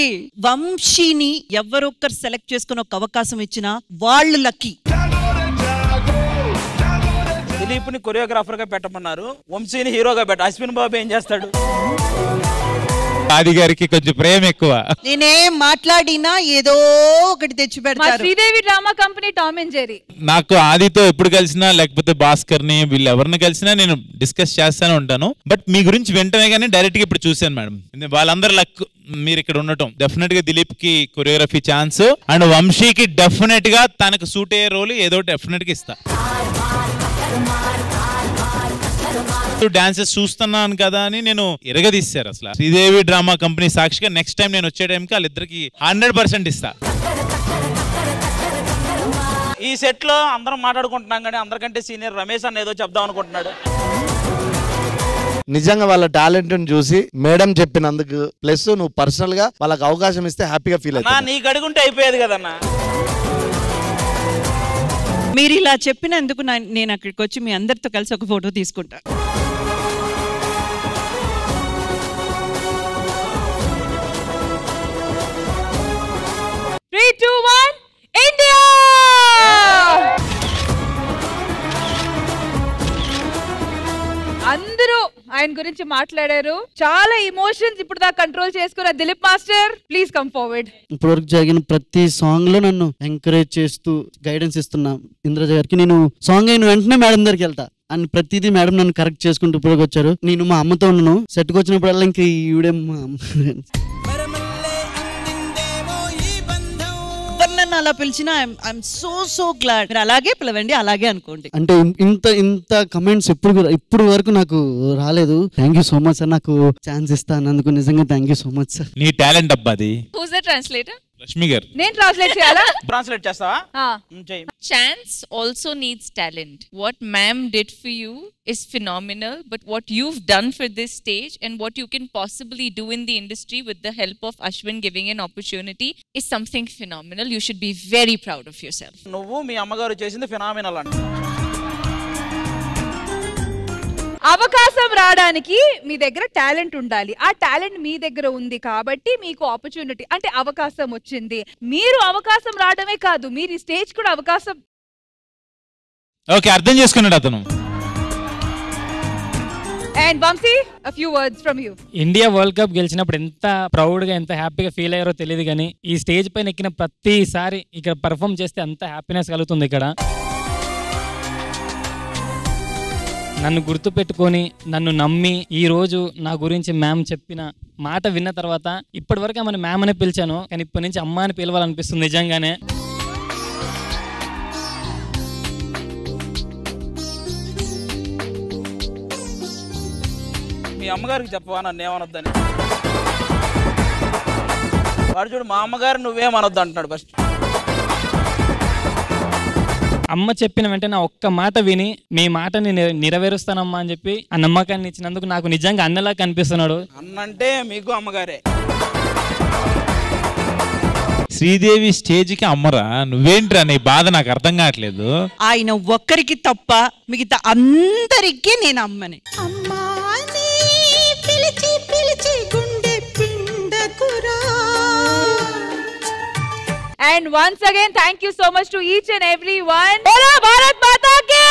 వంశీని ఎవరొక్కరు సెలెక్ట్ చేసుకుని ఒక అవకాశం ఇచ్చినా వాళ్ళు లక్కీ. దిలీప్ని కొరియోగ్రాఫర్ గా పెట్టమన్నారు, వంశీని హీరోగా పెట్ట. అశ్విన్ బాబు ఏం చేస్తాడు? ఆది గారికి కొంచెం ప్రేమ ఎక్కువ. నేనేం మాట్లాడినా ఏదో ఒకటి తెచ్చి పెడతారు. Sridevi drama company Tom and Jerry. నాకు ఆదితో ఎప్పుడు కలిసినా లేకపోతే భాస్కర్ ని వీళ్ళు ఎవరిని కలిసినా నేను డిస్కస్ చేస్తానే ఉంటాను. బట్ మీ గురించి వెంటనే కానీ డైరెక్ట్ గా ఇప్పుడు చూశాను మేడం. వాళ్ళందరూ లక్ మీరు ఇక్కడ ఉండటం. డెఫినెట్ గా దిలీప్ కి కొరియోగ్రఫీ ఛాన్స్ అండ్ వంశీకి డెఫినెట్ గా తనకు సూట్ అయ్యే రోల్ ఏదో డెఫినెట్ గా ఇస్తా. డాన్సెస్ చూస్తున్నాను కదా అని నేను ఎరగదీశారు అసలు. శ్రీదేవి డ్రామా కంపెనీ సాక్షిగా నెక్స్ట్ టైం నేను వచ్చే టైంకి వాళ్ళిద్దరికి 100% ఇస్తా. ఈ సెట్ లో అందరం మాట్లాడుకుంటున్నాం కానీ అందరికంటే సీనియర్ రమేష్ అన్న ఏదో చెప్దాం అనుకుంటున్నాడు. నిజంగా వాళ్ళ టాలెంట్ చూసి మేడం చెప్పినందుకు ప్లస్ నువ్వు పర్సనల్ గా వాళ్ళకి అవకాశం ఇస్తే హ్యాపీగా ఫీల్ అవుతా. నీకు అడుగుంటే అయిపోయేది కదన్నా. మీరు ఇలా చెప్పినందుకు నేను అక్కడికి వచ్చి మీ అందరితో కలిసి ఒక ఫోటో తీసుకుంటా. అందరూ ఆయన గురించి మాట్లాడారు. చాలా ఎమోషన్స్ ఇప్పుడు దాకా కంట్రోల్ చేసుకున్న Dilip master, please come forward. ఇప్పటివరకు జరిగిన ప్రతి సాంగ్ లో నన్ను ఎంకరేజ్ చేస్తూ గైడెన్స్ ఇస్తున్నా ఇంద్రజ గారికి. నేను సాంగ్ అయిన వెంటనే మేడం దగ్గరికి వెళ్తా అండ్ ప్రతిదీ మేడం నన్ను కరెక్ట్ చేసుకుంటూ ఇప్పటికి వచ్చారు. నేను మా అమ్మతో ఉన్నాను, సెట్కి వచ్చినప్పుడల్లా ఇంక ఈవిడే నన్ను అలా పిలిచినా ఐఎమ్ సో గ్లాడ్. మీరు అలాగే పిలవండి, అలాగే అనుకోండి. అంటే ఇంత కమెంట్స్ ఇప్పుడు వరకు నాకు రాలేదు. Thank you so much sir, నాకు ఛాన్స్ ఇస్తానందుకు నిజంగా thank you so much sir. నీ టాలెంట్ అబ్బాది. Who's the translator? Lakshmi garu. నేను ట్రాన్స్లేట్ చేయాలా? ట్రాన్స్లేట్ చేస్తావా? Chance also needs talent. What ma'am did for you is phenomenal, but what you've done for this stage and what you can possibly do in the industry with the help of Ashwin giving an opportunity is something phenomenal. You should be very proud of yourself. నువ్వు మీ అమ్మగారు చేసింది phenomenal అంట. అవకాశం రావడానికి మీ దగ్గర talent ఉండాలి. ఆ talent మీ దగ్గర ఉంది కాబట్టి మీకు ఆపర్చునిటీ అంటే అవకాశం వచ్చింది. మీరు అవకాశం రావడమే కాదు, మీరు ఈ స్టేజ్ కూడా అవకాశం. ఓకే, అర్థం చేసుకున్నాడు అతను. And Vamshi, a few words from you. India world cup గెలిచినప్పుడు ఎంత ప్రౌడ్ గా ఎంత హ్యాపీగా ఫీల్ అయ్యారో తెలియదు కానీ ఈ స్టేజ్ పైన ఎక్కిన ప్రతిసారి ఇక్కడ పర్ఫామ్ చేస్తే అంత హ్యాపీనెస్ కలుగుతుంది. ఇక్కడ నన్ను గుర్తు పెట్టుకొని నన్ను నమ్మి ఈ రోజు నా గురించి మ్యామ్ చెప్పిన మాట విన్న తర్వాత ఇప్పటి వరకు ఆమెను మ్యామ్ అని పిలిచాను, కానీ ఇప్పటి నుంచి అమ్మ అని పిలవాలనిపిస్తుంది నిజంగానే. మీ అమ్మగారికి చెప్పవా నన్ను ఏమనొద్దని? వాడు చూడు మా అమ్మగారు నువ్వేమనొద్దు అంటున్నాడు. ఫస్ట్ అమ్మ చెప్పిన వెంటనే ఒక్క మాట విని మీ మాటని నెరవేరుస్తానమ్మా అని చెప్పి ఆ నమ్మకాన్ని ఇచ్చినందుకు నాకు నిజంగా అన్నలా కనిపిస్తున్నాడు. అన్నంటే మీకు అమ్మగారే. శ్రీదేవి స్టేజ్ కి అమ్మరా, నువ్వేంట్రా నీ బాధ నాకు అర్థం కావట్లేదు. ఆయన ఒక్కరికి తప్ప మిగతా అందరికీ నేను అమ్మని. And once again, thank you so much to each and everyone. Bola Bharat Mata ki!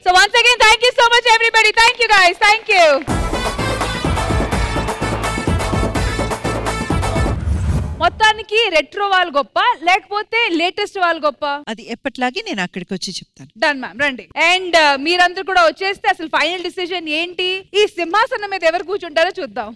So once again, thank you so much everybody. Thank you guys. Thank you. మొత్తానికి సినిమాకి రెట్రో వాళ్ళు గొప్ప లేకపోతే లేటెస్ట్ వాళ్ళు గొప్ప? అది ఎప్పట్లాగే నేను అక్కడికి వచ్చి చెప్తాను. డన్ మ్యామ్, రండి. అండ్ మీరందరూ కూడా వచ్చేస్తే అసలు ఫైనల్ డిసిజన్ ఏంటి? ఈ సింహాసనం మీద ఎవరు కూర్చుంటారో చూద్దాం.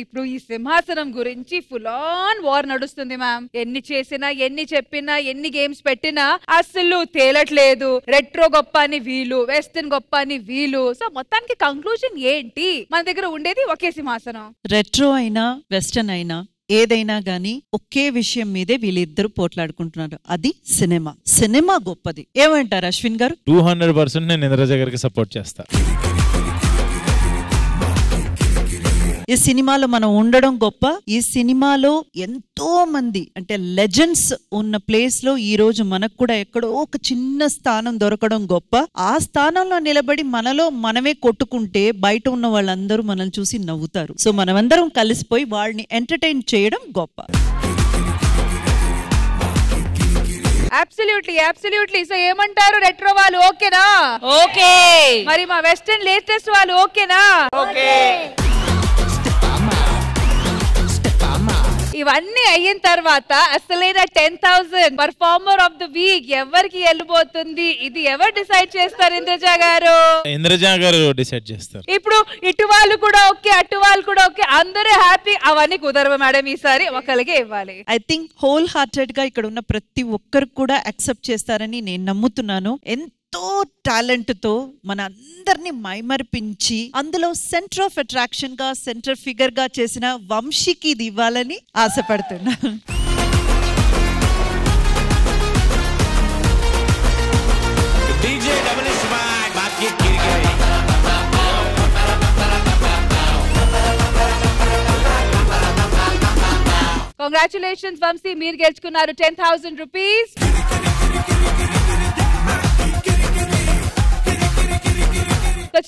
ఇప్పుడు ఈ సింహాసనం గురించి ఫుల్ ఆన్ వార్ నడుస్తుంది మ్యామ్. ఎన్ని చేసినా, ఎన్ని చెప్పినా, ఎన్ని గేమ్స్ పెట్టినా అసలు తేలట్లేదు. రెట్రో గొప్ప అని వీలు, వెస్టర్న్ గొప్ప అని వీలు. సో మొత్తానికి కంక్లూజన్ ఏంటి? మన దగ్గర ఉండేది ఒకే సింహాసనం. రెట్రో అయినా వెస్టర్న్ అయినా ఏదైనా గానీ ఒకే విషయం మీదే వీళ్ళిద్దరు పోట్లాడుకుంటున్నారు. అది సినిమా. సినిమా గొప్పది. ఏమంటారు అశ్విన్ గారు? 200% నేను ఇంద్రజ గారికి సపోర్ట్ చేస్తా. ఈ సినిమాలో మనం ఉండడం గొప్ప. ఈ సినిమాలో ఎంతో మంది అంటే లెజెండ్స్ ఉన్న ప్లేస్ లో ఈ రోజు మనకు కూడా ఎక్కడో ఒక చిన్న స్థానం దొరకడం గొప్ప. ఆ స్థానంలో నిలబడి మనలో మనమే కొట్టుకుంటే బయట ఉన్న వాళ్ళందరూ మనల్ని చూసి నవ్వుతారు. సో మనమందరం కలిసిపోయి వాళ్ళని ఎంటర్టైన్ చేయడం గొప్ప. Absolutely, absolutely. సో ఏమంటారు? రెట్రో వాళ్ళు ఓకేనా? ఓకే. మరి మా వెస్టర్న్ లేటెస్ట్ వాళ్ళు ఓకేనా? ఓకే. ఇవన్నీ అయిన తర్వాత అసలైన 10,000 పర్ఫార్మర్ ఆఫ్ ద వీక్ ఎవరికి వెళ్ళిపోతుంది? ఇది ఎవరు డిసైడ్ చేస్తారు? ఇంద్రజ గారు. ఇంద్రజ గారు డిసైడ్ చేస్తారు. ఇప్పుడు ఇటు వాళ్ళు కూడా ఓకే, అటు వాళ్ళు కూడా ఓకే, అందరూ హ్యాపీ. అవన్నీ కుదరవు మేడం, ఈసారి ఒకరికే ఇవ్వాలి. ఐ థింక్ హోల్ హార్టెడ్ గా ఇక్కడ ఉన్న ప్రతి ఒక్కరు కూడా యాక్సెప్ట్ చేస్తారని నేను నమ్ముతున్నాను. ఎంతో టాలెంట్ తో మన అందరినీ మైమరిపించి అందులో సెంటర్ ఆఫ్ అట్రాక్షన్ గా, సెంటర్ ఫిగర్ గా చేసిన వంశీకి ఇది ఇవ్వాలని ఆశపడుతున్నా. కంగ్రాచులేషన్స్ వంశీ, మీరు గెలుచుకున్నారు 10,000 రూపీస్.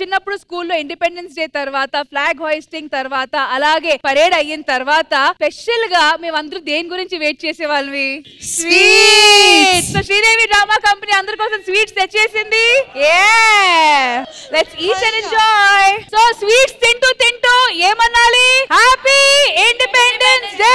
చిన్నప్పుడు స్కూల్లో ఇండిపెండెన్స్ డే తర్వాత, ఫ్లాగ్ హోయిస్టింగ్ తర్వాత, అలాగే పరేడ్ అయిన తర్వాత స్పెషల్ గా మేమందరూ దేని గురించి వెయిట్ చేసే వాళ్ళవి? Sweets. So Sridevi drama company అందరి కోసం స్వీట్స్ తెచ్చేసింది. Let's eat and enjoy. So sweets తింటూ తింటూ ఏమనాలి? Happy independence day.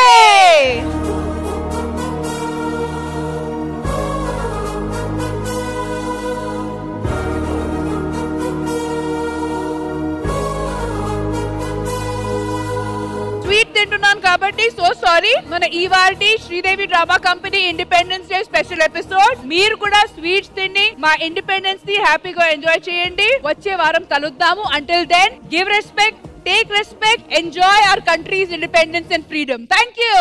స్వీట్ తింటున్నాను కాబట్టి సో సారీ. మన ఇవాల్టి Sridevi drama company independence day special episode. మీరు కూడా స్వీట్స్ తిని మా ఇండిపెండెన్స్ ని హ్యాపీగా ఎంజాయ్ చేయండి. వచ్చే వారం కలుద్దాము. Until then give respect, take respect, enjoy our country's independence and freedom. Thank you.